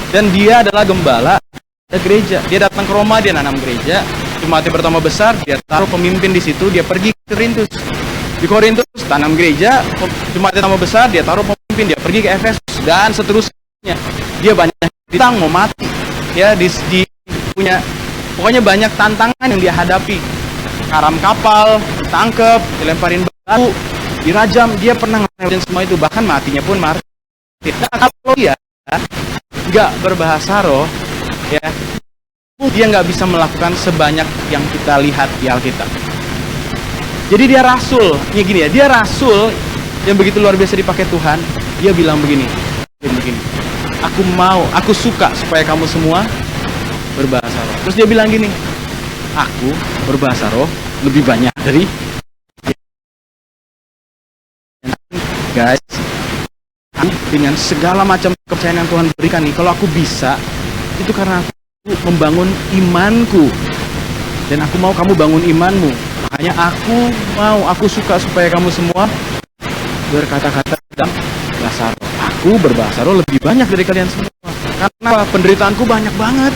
Dan dia adalah gembala gereja. Dia datang ke Roma, dia nanam gereja. Jemaatnya pertama besar, dia taruh pemimpin di situ, dia pergi ke Korintus. Di Korintus tanam gereja, jemaatnya pertama besar, dia taruh pemimpin, dia pergi ke Efesus dan seterusnya. Dia banyak ditang mau mati. Ya, punya pokoknya banyak tantangan yang dia hadapi. Karam kapal, ditangkep, dilemparin batu, dirajam, dia pernah ngelewatin semua itu, bahkan matinya pun martir. Nah, kalau dia nggak berbahasa roh, ya, dia nggak bisa melakukan sebanyak yang kita lihat di Alkitab. Jadi dia rasul, ya gini ya, dia rasul yang begitu luar biasa dipakai Tuhan. Dia bilang begini, aku suka supaya kamu semua berbahasa roh. Terus dia bilang gini, aku berbahasa roh lebih banyak dari guys. Dengan segala macam kepercayaan yang Tuhan berikan nih, kalau aku bisa, itu karena aku membangun imanku, dan aku mau kamu bangun imanmu. Makanya aku suka supaya kamu semua berkata-kata dalam bahasa roh. Aku berbahasa roh lebih banyak dari kalian semua. Karena penderitaanku banyak banget.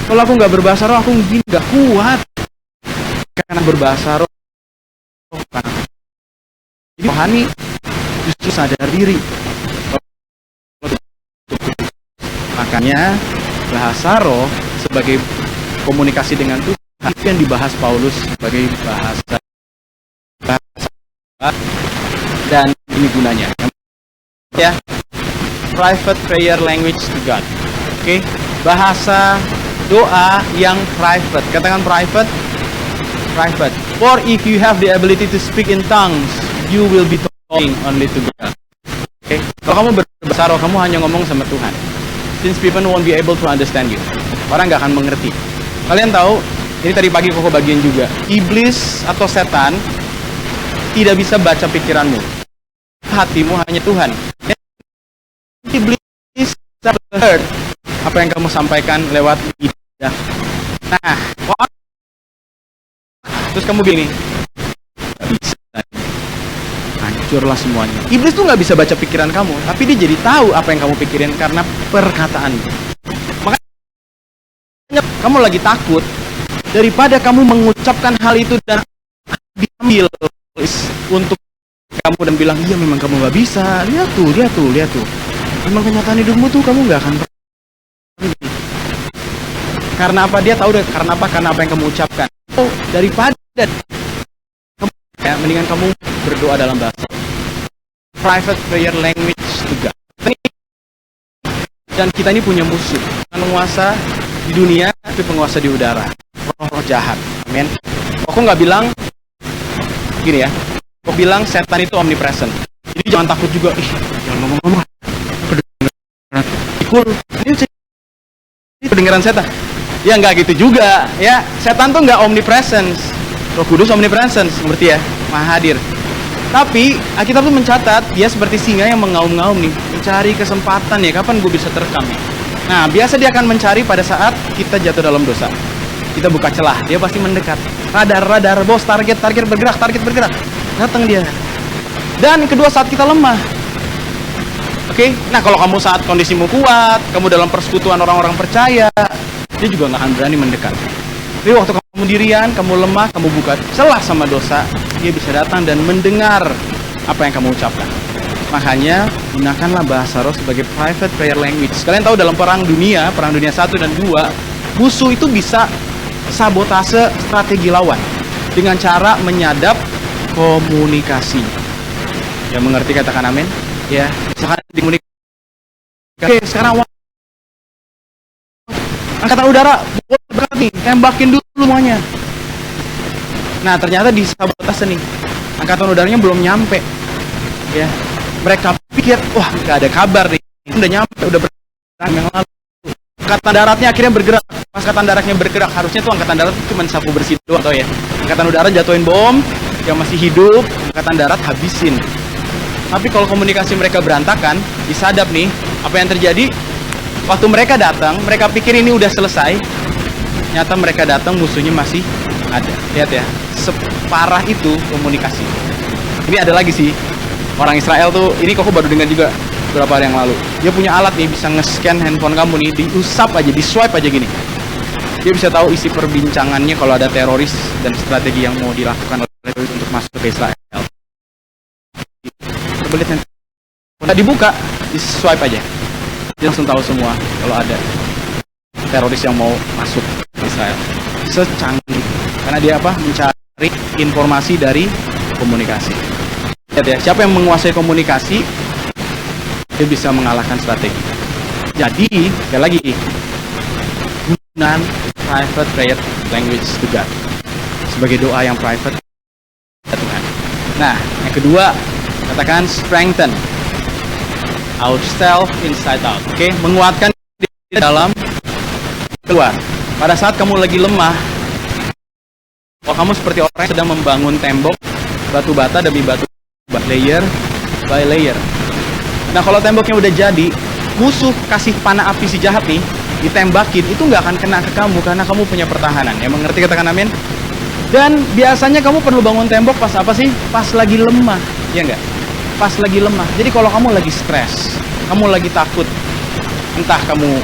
Kalau aku nggak berbahasa roh, aku nggak kuat. Karena berbahasa roh, jadi rohani justru sadar diri. Makanya bahasa roh sebagai komunikasi dengan Tuhan itu yang dibahas Paulus sebagai bahasa dan ini gunanya. Ya, private prayer language to God. Oke, bahasa doa yang private. Katakan private. For if you have the ability to speak in tongues, you will be talking only to God. Oke, kalau kamu berbahasa roh, kamu hanya ngomong sama Tuhan. Since people won't be able to understand you. Orang nggak akan mengerti. Kalian tahu, ini tadi pagi Koko bagian juga. Iblis atau setan tidak bisa baca pikiranmu. Hatimu hanya Tuhan. Iblis bisa heard apa yang kamu sampaikan lewat lidah. Nah, terus kamu gini, nggak bisa, hancurlah semuanya. Iblis tuh nggak bisa baca pikiran kamu, tapi dia jadi tahu apa yang kamu pikirin karena perkataanmu. Makanya kamu lagi takut, daripada kamu mengucapkan hal itu dan diambil untuk kamu dan bilang, iya memang kamu nggak bisa, lihat tuh. Memang kenyataan hidupmu tuh kamu nggak akan. Karena apa? Dia tahu deh. Karena apa? Karena apa yang kamu ucapkan. Oh, daripada ya, mendingan kamu berdoa dalam bahasa private prayer language juga. Dan kita ini punya musuh, penguasa di dunia, tapi penguasa di udara, roh-roh jahat. Amin. Aku nggak bilang Gini ya, kau bilang setan itu omnipresent. Jadi jangan takut juga. Jangan ngomong-ngomong. Cool. Ini kedengaran setan. Ya nggak gitu juga. Ya, setan tuh nggak omnipresence. Roh Kudus omnipresence, seperti ya, Maha Hadir. Tapi Alkitab tuh mencatat dia seperti singa yang mengaum-ngaum nih, mencari kesempatan ya, kapan gue bisa terekam nih. Nah, biasa dia akan mencari pada saat kita jatuh dalam dosa. Kita buka celah, dia pasti mendekat. Radar, bos, target bergerak. Datang dia. Dan kedua, saat kita lemah. Oke, nah kalau kamu saat kondisimu kuat, kamu dalam persekutuan orang-orang percaya, dia juga nggak akan berani mendekat. Tapi waktu kamu dirian, kamu lemah, kamu buka celah sama dosa, dia bisa datang dan mendengar apa yang kamu ucapkan. Makanya gunakanlah bahasa roh sebagai private prayer language. Kalian tahu dalam perang dunia 1 dan 2, musuh itu bisa sabotase strategi lawan dengan cara menyadap komunikasi. Ya, mengerti, katakan amin. Ya, misalkan dikomunikasi. Oke, sekarang angkatan udara berangkat nih, tembakin dulu semuanya. Nah, ternyata di sabotase nih, angkatan udaranya belum nyampe. Ya, mereka pikir, wah nggak ada kabar nih, udah nyampe, udah bergerak yang lalu. Angkatan daratnya akhirnya bergerak. Pas angkatan daratnya bergerak, harusnya tuh angkatan darat cuma sapu bersih doang, atau ya. Angkatan udara jatuhin bom, yang masih hidup, angkatan darat habisin. Tapi kalau komunikasi mereka berantakan, disadap nih, apa yang terjadi? Waktu mereka datang, mereka pikir ini udah selesai. Nyata mereka datang, musuhnya masih ada. Lihat ya, separah itu komunikasi. Ini ada lagi sih, orang Israel tuh, ini kok baru dengar juga beberapa hari yang lalu. Dia punya alat nih, bisa nge-scan handphone kamu nih, diusap aja, di-swipe aja gini. Dia bisa tahu isi perbincangannya kalau ada teroris dan strategi yang mau dilakukan oleh teroris untuk masuk ke Israel. Udah dibuka, di-swipe aja. Dia langsung tahu semua kalau ada teroris yang mau masuk ke Israel. Secanggih. Karena dia apa? Mencari informasi dari komunikasi. Lihat ya, siapa yang menguasai komunikasi, dia bisa mengalahkan strategi. Jadi, sekali lagi, gunakan private prayer language to God sebagai doa yang private ke Tuhan. Nah, yang kedua, katakan strengthen ourselves inside out. Oke, menguatkan diri dalam keluar. Pada saat kamu lagi lemah, kalau kamu seperti orang yang sedang membangun tembok batu bata demi batu, layer by layer. Nah, kalau temboknya udah jadi, musuh kasih panah api si jahat nih, ditembakin, itu nggak akan kena ke kamu karena kamu punya pertahanan. Ya, mengerti, katakan amin. Dan biasanya kamu perlu bangun tembok pas apa sih? Pas lagi lemah, ya nggak? Pas lagi lemah. Jadi kalau kamu lagi stres, kamu lagi takut, entah kamu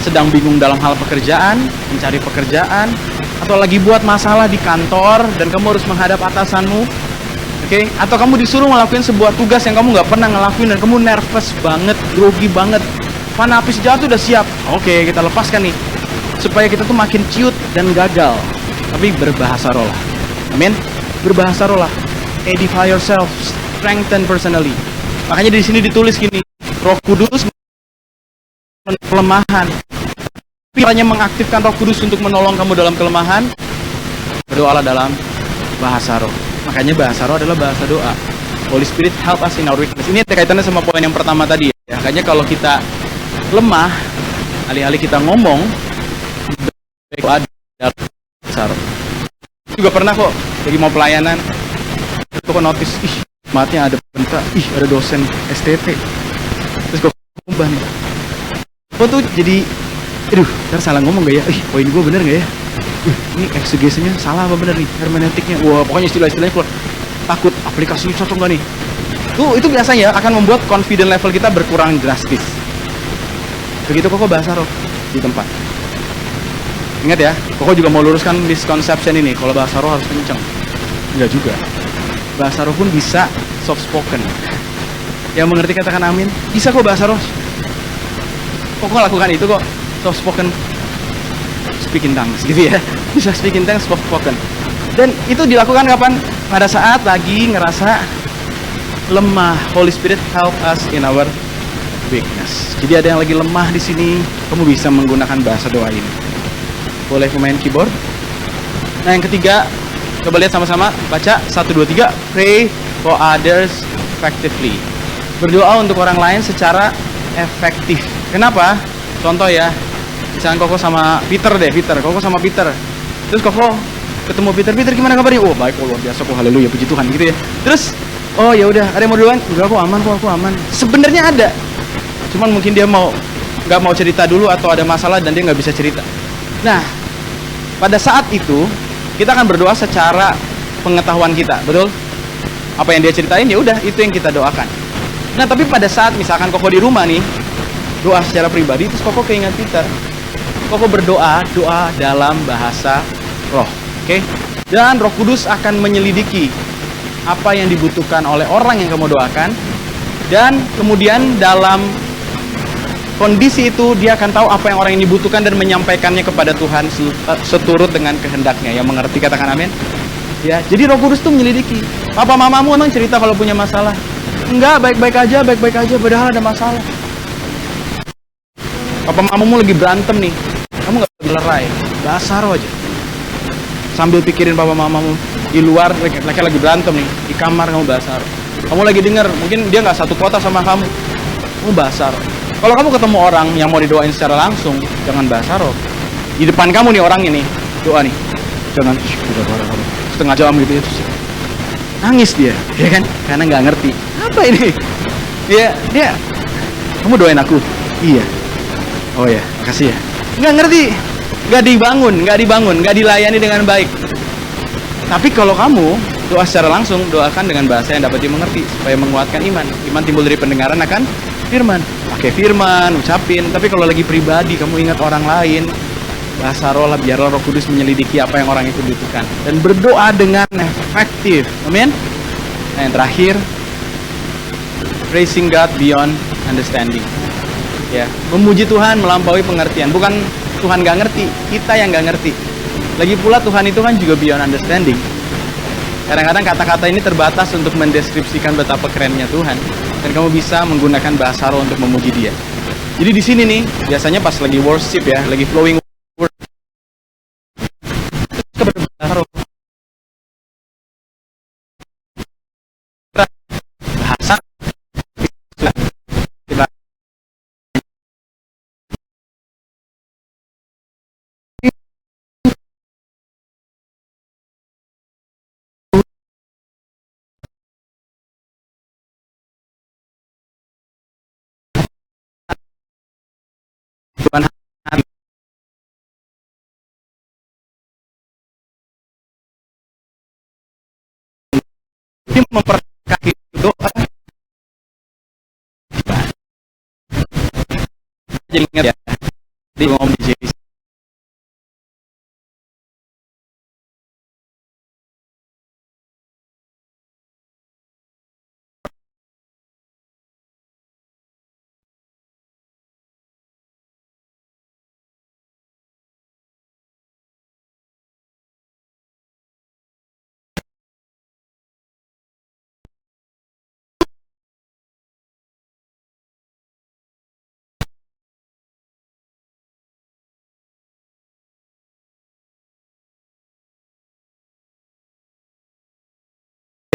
sedang bingung dalam hal pekerjaan, mencari pekerjaan, atau lagi buat masalah di kantor dan kamu harus menghadap atasanmu, oke? Atau kamu disuruh ngelakuin sebuah tugas yang kamu nggak pernah ngelakuin dan kamu nervous banget, grogi banget, panah api sejati udah siap. Oke, kita lepaskan nih supaya kita tuh makin ciut dan gagal. Tapi berbahasa roh lah. Amin. Berbahasa roh lah. Edify yourself, strengthen personally. Makanya di sini ditulis gini, Roh Kudus kelemahan. Caranya mengaktifkan Roh Kudus untuk menolong kamu dalam kelemahan, berdoalah dalam bahasa roh. Makanya bahasa roh adalah bahasa doa. Holy Spirit help us in our weakness. Ini kaitannya sama poin yang pertama tadi ya. Makanya kalau kita lemah, alih-alih kita ngomong, doa dalam bahasa roh. Juga pernah kok lagi mau pelayanan, itu kok notice, matnya ada bentar, ada dosen STT, terus gue kumban, gue tuh jadi, ntar salah ngomong gak ya, poin gue bener gak ya, ini eksegesinya salah apa bener nih, hermeneutiknya, wah pokoknya istilah-istilahnya keluar, takut aplikasinya cocok gak nih, itu biasanya akan membuat confident level kita berkurang drastis. Begitu kok bahasa roh di tempat. Ingat ya, Koko juga mau luruskan misconception ini. Kalau bahasa roh harus kenceng. Enggak juga. Bahasa roh pun bisa soft spoken. Yang mengerti katakan amin. Bisa kok bahasa roh. Koko lakukan itu kok. Soft spoken, speaking tongues gitu ya. Bisa speaking tongues, soft spoken. Dan itu dilakukan kapan? Pada saat lagi ngerasa lemah. Holy Spirit help us in our weakness. Jadi ada yang lagi lemah di sini, kamu bisa menggunakan bahasa doa ini. Boleh pemain keyboard. Nah, yang ketiga, Coba lihat sama-sama, baca 1, 2, 3. Pray for others effectively. Berdoa untuk orang lain secara efektif. Kenapa? Contoh ya, misalnya Koko sama Peter deh, Koko sama Peter. Terus Koko ketemu Peter, gimana kabarnya? Oh baik, luar biasa, kok haleluya, puji Tuhan gitu ya. Terus, oh ya udah, ada yang mau doain? Enggak, aku aman. Sebenarnya ada, cuman mungkin dia nggak mau cerita dulu atau ada masalah dan dia nggak bisa cerita. Nah, pada saat itu kita akan berdoa secara pengetahuan kita, betul? Apa yang dia ceritain ya udah itu yang kita doakan. Nah, tapi pada saat misalkan Koko di rumah nih, doa secara pribadi, terus Koko keingat Peter, Koko berdoa dalam bahasa roh, oke? Dan Roh Kudus akan menyelidiki apa yang dibutuhkan oleh orang yang kamu doakan, dan kemudian dalam kondisi itu dia akan tahu apa yang orang ini butuhkan dan menyampaikannya kepada Tuhan seturut dengan kehendaknya. Yang mengerti katakan amin. Ya, jadi Roh Kudus tuh menyelidiki. Papa mamamu emang cerita kalau punya masalah? Enggak, baik-baik aja, padahal ada masalah. Papa mamamu lagi berantem nih, kamu nggak lerai, bahasa roh aja. Sambil pikirin papa mamamu di luar, mereka lagi berantem nih, di kamar kamu bahasa roh. Kamu lagi dengar, mungkin dia nggak satu kota sama kamu bahasa roh. Kalau kamu ketemu orang yang mau didoain secara langsung, jangan bahasa roh. Di depan kamu nih orang ini, doa nih. Jangan, udah suara kamu. Setengah jam gitu ya, terus nangis dia, ya kan? Karena nggak ngerti. Apa ini? Dia, kamu doain aku? Iya. Oh ya, makasih ya. Nggak ngerti. Nggak dibangun, nggak dilayani dengan baik. Tapi kalau kamu doa secara langsung, doakan dengan bahasa yang dapat dimengerti, supaya menguatkan iman. Iman timbul dari pendengaran akan firman. Pakai firman, ucapin. Tapi kalau lagi pribadi, kamu ingat orang lain, bahasa roh lah, biarlah Roh Kudus menyelidiki apa yang orang itu butuhkan. Dan berdoa dengan efektif. Amin. Nah, yang terakhir, praising God beyond understanding. Ya, memuji Tuhan melampaui pengertian. Bukan Tuhan gak ngerti, kita yang gak ngerti. Lagi pula Tuhan itu kan juga beyond understanding. Kadang-kadang kata-kata ini terbatas untuk mendeskripsikan betapa kerennya Tuhan. Dan kamu bisa menggunakan bahasa roh untuk memuji Dia. Jadi di sini nih, biasanya pas lagi worship ya, lagi flowing worship, bahasa roh. Bahasa Tuhan hati. Ini memperkaki doa. Jadi ingat ya, di ngomong di JC.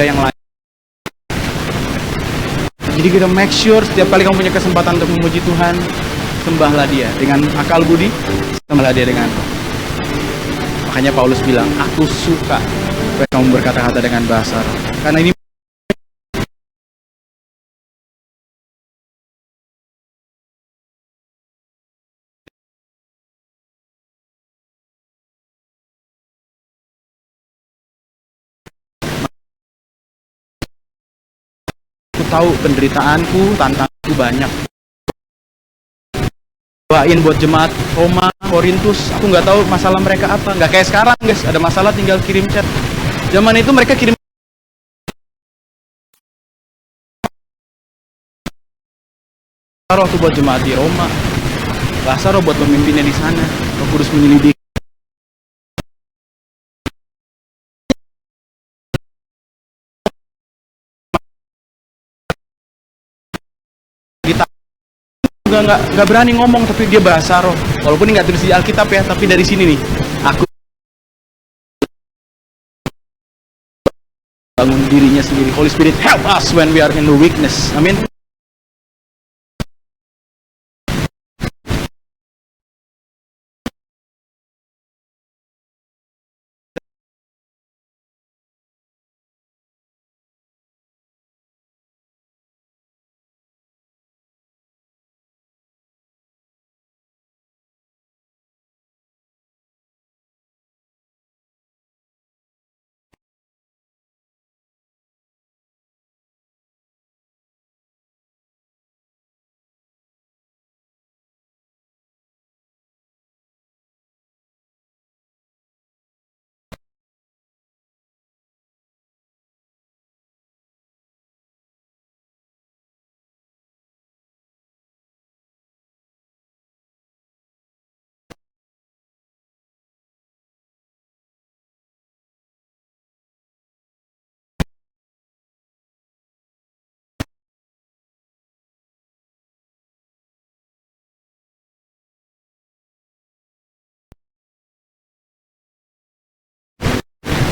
Yang lain. Jadi kita make sure setiap kali kamu punya kesempatan untuk memuji Tuhan, sembahlah Dia dengan akal budi, sembahlah Dia dengan roh. Makanya Paulus bilang, aku suka kamu berkata-kata dengan bahasa roh. Karena ini aku tahu penderitaanku, tantanganku banyak. Doain buat jemaat Roma, Korintus, aku nggak tahu masalah mereka apa. Nggak kayak sekarang guys, ada masalah tinggal kirim chat. Zaman itu mereka kirim roh tuh buat jemaat di Roma, bahasa roh buat pemimpinnya di sana. Roh Kudus menyelidiki. Kita nggak berani ngomong, tapi dia bahasa roh. Walaupun ini nggak tulis di Alkitab ya, tapi dari sini nih, aku bangun dirinya sendiri. Holy Spirit, help us when we are in the weakness. Amin.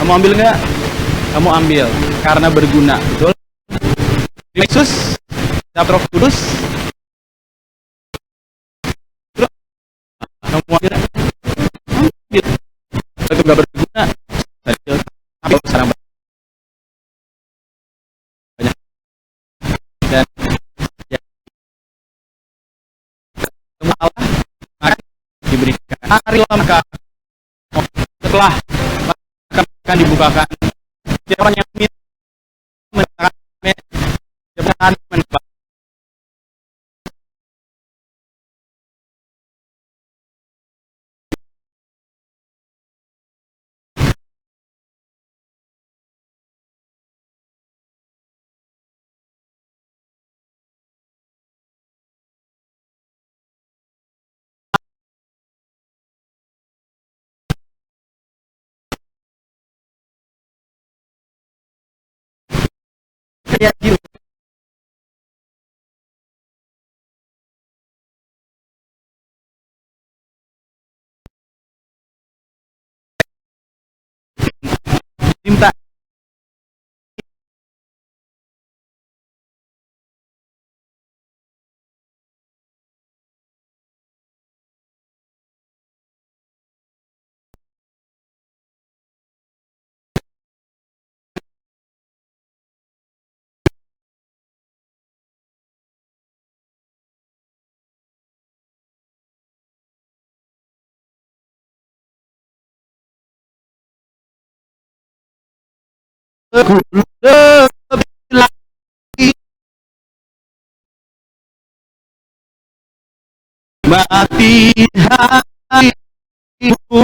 Kamu ambil nggak? Kamu ambil karena berguna, betul? Yesus, Roh Kudus. Kamu ambil? Ambil. Itu nggak berguna. Ambil sekarang banyak. Dan ya, semua Allah akan diberikan. Marilah maka setelah akan dibukakan. Setiap orang yang mendapat jiwa. Minta lebih lagi mati hatimu.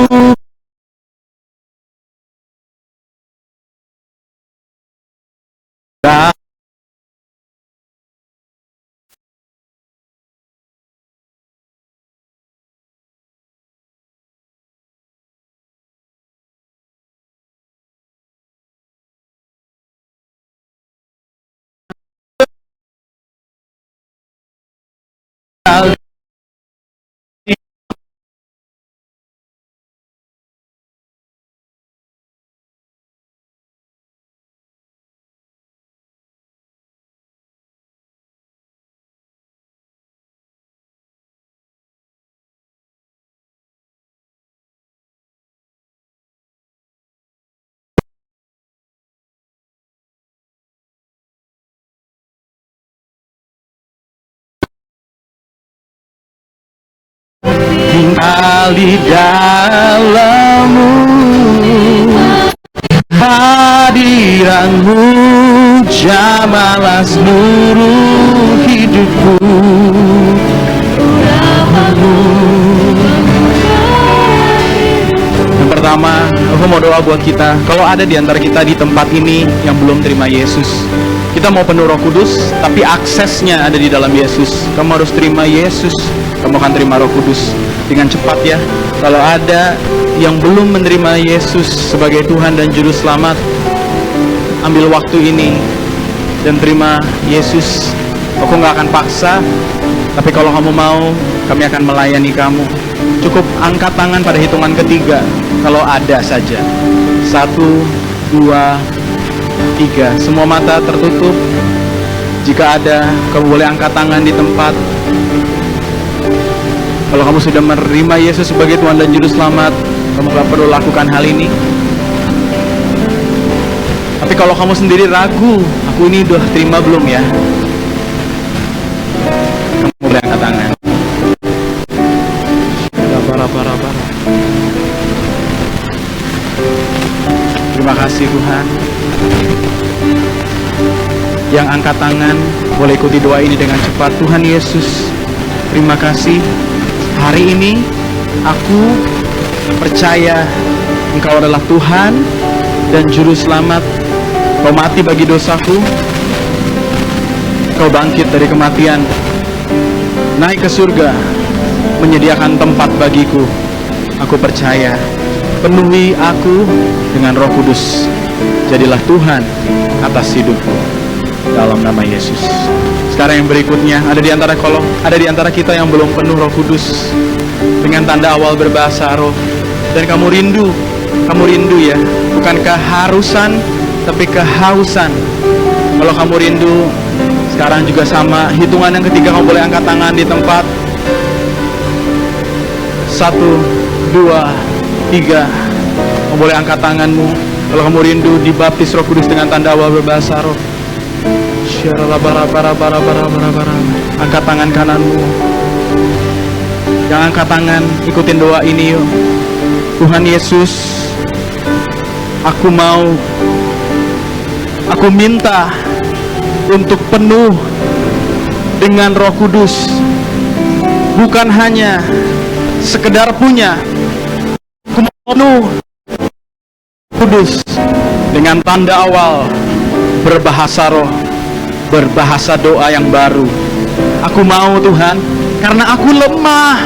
Tinggal di dalammu, hadiranmu jamalah seluruh hidupku. Yang pertama, aku mau doa buat kita. Kalau ada di antara kita di tempat ini yang belum terima Yesus, kita mau penuh Roh Kudus, tapi aksesnya ada di dalam Yesus. Kamu harus terima Yesus, kamu akan terima Roh Kudus dengan cepat ya. Kalau ada yang belum menerima Yesus sebagai Tuhan dan Juru Selamat, ambil waktu ini dan terima Yesus. Aku nggak akan paksa, tapi kalau kamu mau, kami akan melayani kamu. Cukup angkat tangan pada hitungan ketiga, kalau ada saja. 1, 2, 3. Semua mata tertutup. Jika ada, kamu boleh angkat tangan di tempat. Kalau kamu sudah menerima Yesus sebagai Tuhan dan Juru Selamat, kamu gak perlu lakukan hal ini. Tapi kalau kamu sendiri ragu, aku ini udah terima belum ya? Kamu boleh angkat tangan. Terima kasih Tuhan. Yang angkat tangan boleh ikuti doa ini dengan cepat. Tuhan Yesus, terima kasih. Hari ini aku percaya Engkau adalah Tuhan dan Juru Selamat. Kau mati bagi dosaku. Kau bangkit dari kematian, naik ke surga, menyediakan tempat bagiku. Aku percaya. Penuhi aku dengan Roh Kudus. Jadilah Tuhan atas hidupku. Dalam nama Yesus. Sekarang yang berikutnya, ada di antara kita yang belum penuh Roh Kudus dengan tanda awal berbahasa roh, dan kamu rindu ya, bukan keharusan tapi kehausan. Kalau kamu rindu, sekarang juga sama, hitungan yang ketiga kamu boleh angkat tangan di tempat. 1, 2, 3. Kamu boleh angkat tanganmu kalau kamu rindu dibaptis Roh Kudus dengan tanda awal berbahasa roh. Angkat tangan kananmu. Yang angkat tangan, ikutin doa ini yuk. Tuhan Yesus, aku minta untuk penuh dengan Roh Kudus. Bukan hanya sekedar punya, aku mau penuh Kudus dengan tanda awal berbahasa roh, berbahasa doa yang baru. Aku mau Tuhan, karena aku lemah.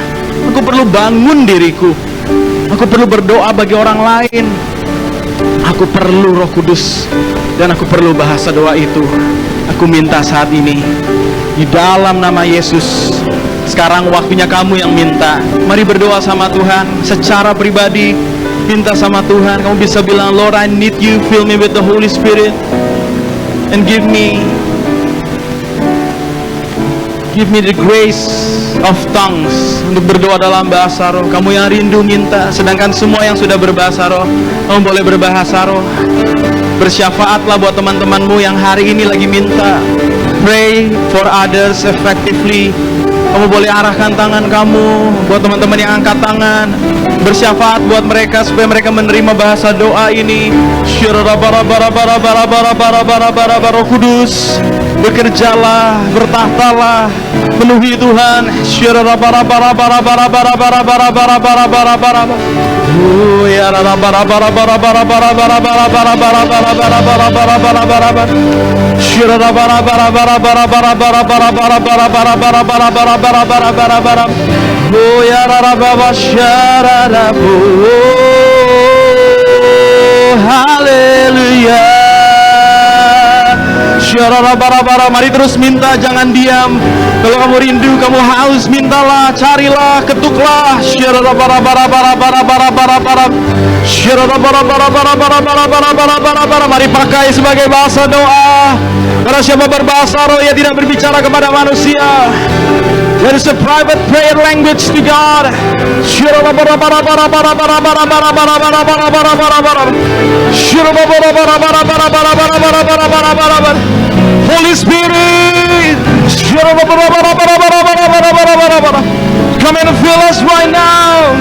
Aku perlu bangun diriku. Aku perlu berdoa bagi orang lain. Aku perlu Roh Kudus, dan aku perlu bahasa doa itu. Aku minta saat ini di dalam nama Yesus. Sekarang waktunya kamu yang minta. Mari berdoa sama Tuhan secara pribadi. Minta sama Tuhan. Kamu bisa bilang, Lord, I need you. Fill me with the Holy Spirit and give me the grace of tongues untuk berdoa dalam bahasa roh. Kamu yang rindu minta, sedangkan semua yang sudah berbahasa roh, kamu boleh berbahasa roh. Bersyafaatlah buat teman-temanmu yang hari ini lagi minta. Pray for others effectively. Kamu boleh arahkan tangan kamu buat teman-teman yang angkat tangan. Bersyafaat buat mereka supaya mereka menerima bahasa doa ini. Roh Kudus, bekerjalah, bertahtalah, penuhi Tuhan. Haleluya. Mari terus minta, jangan diam. Kalau kamu rindu, kamu haus, mintalah, carilah, ketuklah. Mari pakai sebagai bahasa doa. Karena siapa berbahasa roh, ia tidak berbicara kepada manusia. There is a private prayer language to God. Holy Spirit, come and fill us right now.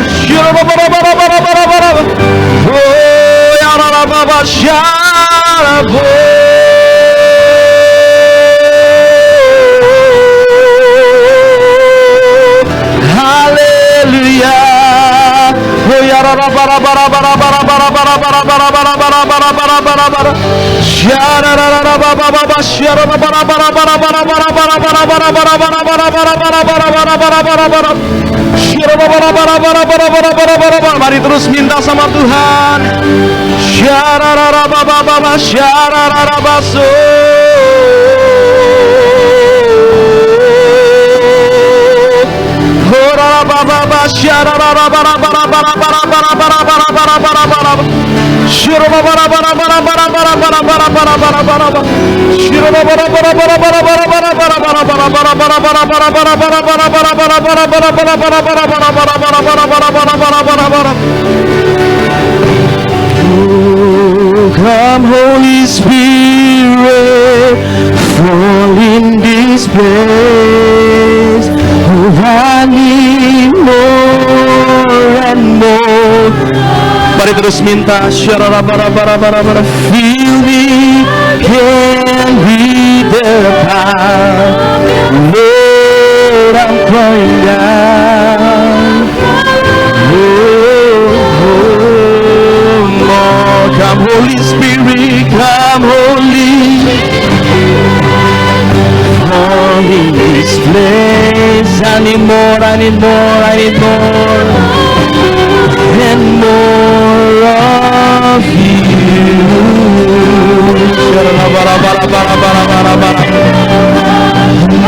Mari terus minta sama Tuhan. Come Holy Spirit, fall in this place. Oh, I need more and more. Mari terus minta. Fill me, can be the power. Lord, I'm crying down. Come Holy Spirit, come Holy, fall in this place. I need more, I need more, I need more, and more of you.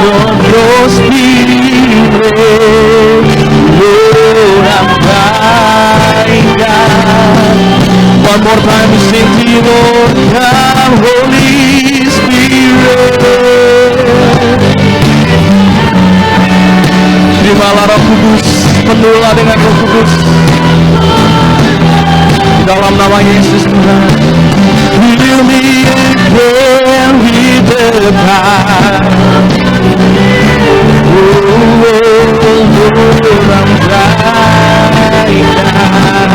Lord, your Spirit, Lord, I'm crying down. One more time we sing to you, Lord. Come, Holy Spirit. Terimalah Roh Kudus, penuhlah dengan Roh Kudus. Di dalam nama Yesus Tuhan. Fill me again with the power. Oh, Lord, I'm crying down.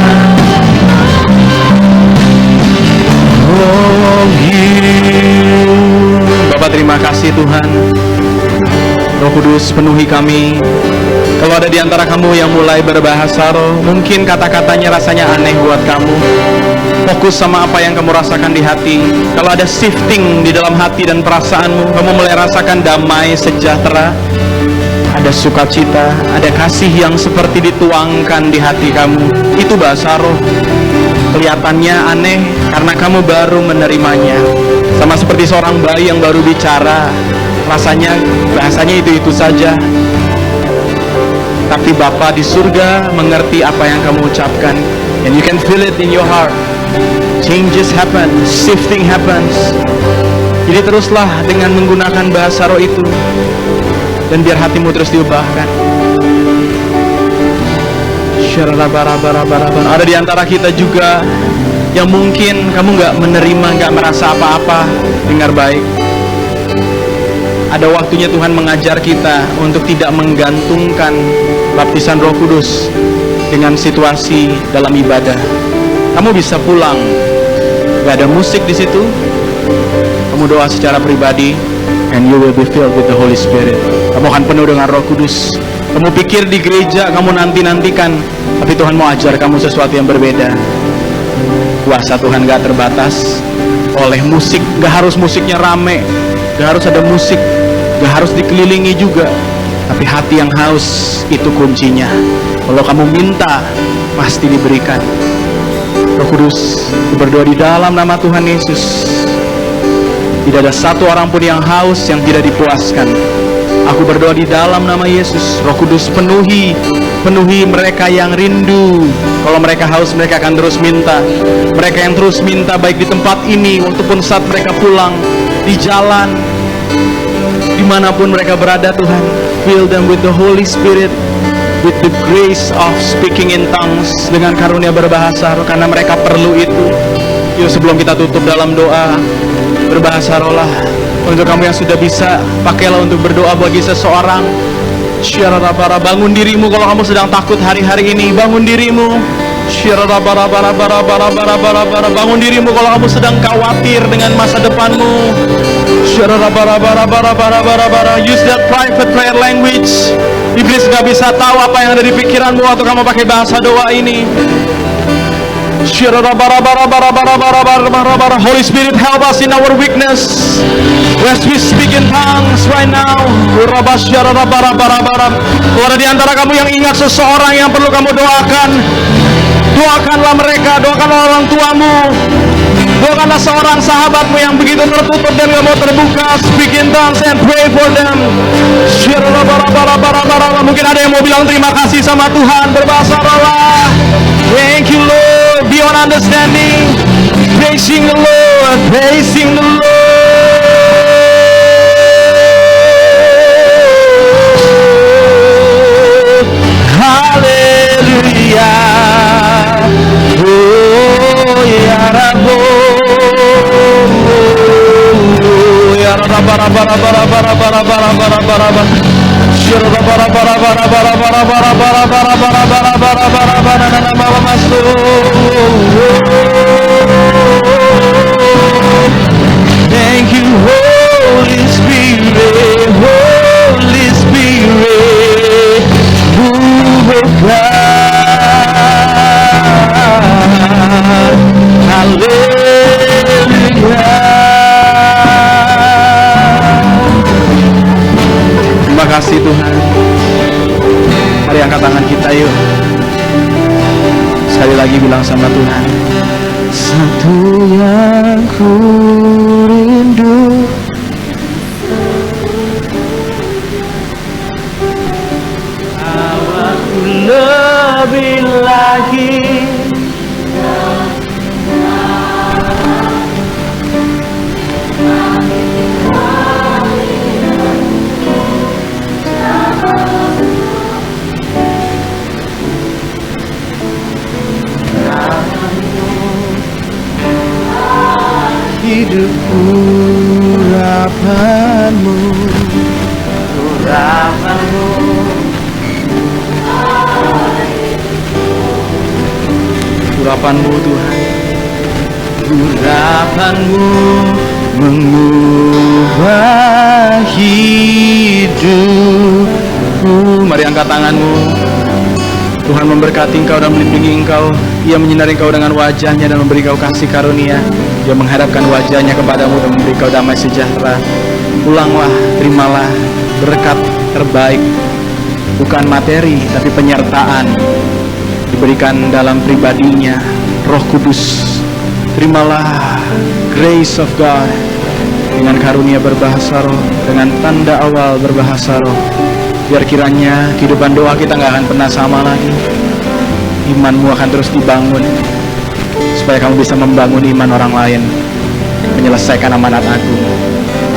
Bapak, terima kasih Tuhan. Roh Kudus, penuhi kami. Kalau ada di antara kamu yang mulai berbahasa roh, mungkin kata-katanya rasanya aneh buat kamu. Fokus sama apa yang kamu rasakan di hati. Kalau ada shifting di dalam hati dan perasaanmu, kamu mulai rasakan damai, sejahtera, ada sukacita, ada kasih yang seperti dituangkan di hati kamu. Itu bahasa roh. Kelihatannya aneh karena kamu baru menerimanya. Sama seperti seorang bayi yang baru bicara, rasanya bahasanya itu-itu saja. Tapi Bapa di surga mengerti apa yang kamu ucapkan, and you can feel it in your heart. Changes happen, shifting happens. Jadi teruslah dengan menggunakan bahasa roh itu, dan biar hatimu terus diubahkan. Ada di antara kita juga yang mungkin kamu nggak menerima, nggak merasa apa-apa. Dengar baik, ada waktunya Tuhan mengajar kita untuk tidak menggantungkan baptisan Roh Kudus dengan situasi dalam ibadah. Kamu bisa pulang, nggak ada musik di situ. Kamu doa secara pribadi, and you will be filled with the Holy Spirit. Kamu akan penuh dengan Roh Kudus. Kamu pikir di gereja kamu nanti-nantikan, tapi Tuhan mau ajar kamu sesuatu yang berbeda. Kuasa Tuhan gak terbatas oleh musik. Gak harus musiknya rame, gak harus ada musik, gak harus dikelilingi juga, tapi hati yang haus itu kuncinya. Kalau kamu minta, pasti diberikan. Roh Kudus, berdoa di dalam nama Tuhan Yesus. Tidak ada satu orang pun yang haus yang tidak dipuaskan. Aku berdoa di dalam nama Yesus. Roh Kudus, penuhi mereka yang rindu. Kalau mereka haus, mereka akan terus minta. Mereka yang terus minta, baik di tempat ini ataupun saat mereka pulang, di jalan, dimanapun mereka berada, Tuhan, fill them with the Holy Spirit, with the grace of speaking in tongues, dengan karunia berbahasa roh, karena mereka perlu itu. Yuk, sebelum kita tutup dalam doa, berbahasa roh lah. Untuk kamu yang sudah bisa, pakailah untuk berdoa bagi seseorang. Syarabara, bangun dirimu kalau kamu sedang takut hari-hari ini. Bangun dirimu. Syarabara, bangun dirimu kalau kamu sedang khawatir dengan masa depanmu. Syarabara, use that private prayer language. Iblis gak bisa tahu apa yang ada di pikiranmu waktu kamu pakai bahasa doa ini. Holy Spirit, help us in our weakness as we speak in tongues right now. Kalau ada di antara kamu yang ingat seseorang yang perlu kamu doakan, doakanlah mereka, doakanlah orang tuamu, doakanlah seorang sahabatmu yang begitu tertutup dan gak mau terbuka, speak in tongues and pray for them. Mungkin ada yang mau bilang terima kasih sama Tuhan, berbahasa roh. Thank you Lord, beyond understanding. Praising the Lord, praising the Lord. Hallelujah. Oh ya Rabbo. Ya Rabba Rabba Rabba Rabba Rabba Rabba Rabba Rabba Rabba. Shira bara bara bara bara bara bara bara bara bara bara bara bara bara nana mama masuk. Thank you Holy Spirit, Holy Spirit, move of God. Hallelujah. Terima kasih Tuhan. Mari angkat tangan kita yuk. Sekali lagi bilang sama Tuhan, satu yang ku rindu, aku lebih lagi. Hidupku urapanmu, urapanmu, urapanmu Tuhan, urapanmu mengubah hidupku. Mari angkat tanganmu. Tuhan memberkati engkau dan melindungi engkau. Ia menyinari engkau dengan wajahnya dan memberi engkau kasih karunia. Dia menghadapkan wajahnya kepadamu dan memberi engkau damai sejahtera. Pulanglah, terimalah berkat terbaik, bukan materi tapi penyertaan diberikan dalam pribadinya Roh Kudus. Terimalah grace of God dengan karunia berbahasa roh, dengan tanda awal berbahasa roh. Biar kiranya kehidupan doa kita gak akan pernah sama lagi. Imanmu akan terus dibangun, supaya kamu bisa membangun iman orang lain, menyelesaikan amanat agung.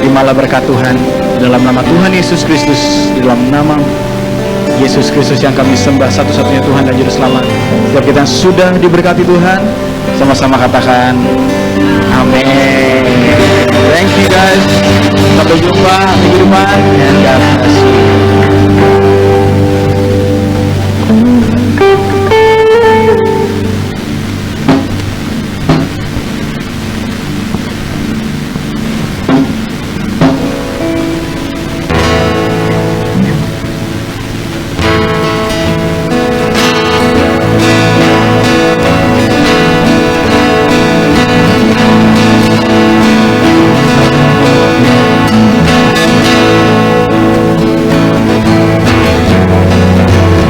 Terimalah berkat Tuhan dalam nama Tuhan Yesus Kristus, di dalam nama Yesus Kristus yang kami sembah, satu-satunya Tuhan dan Juru Selamat. Setiap kita sudah diberkati Tuhan, sama-sama katakan amin. Thank you guys. Sampai jumpa minggu depan, and God bless.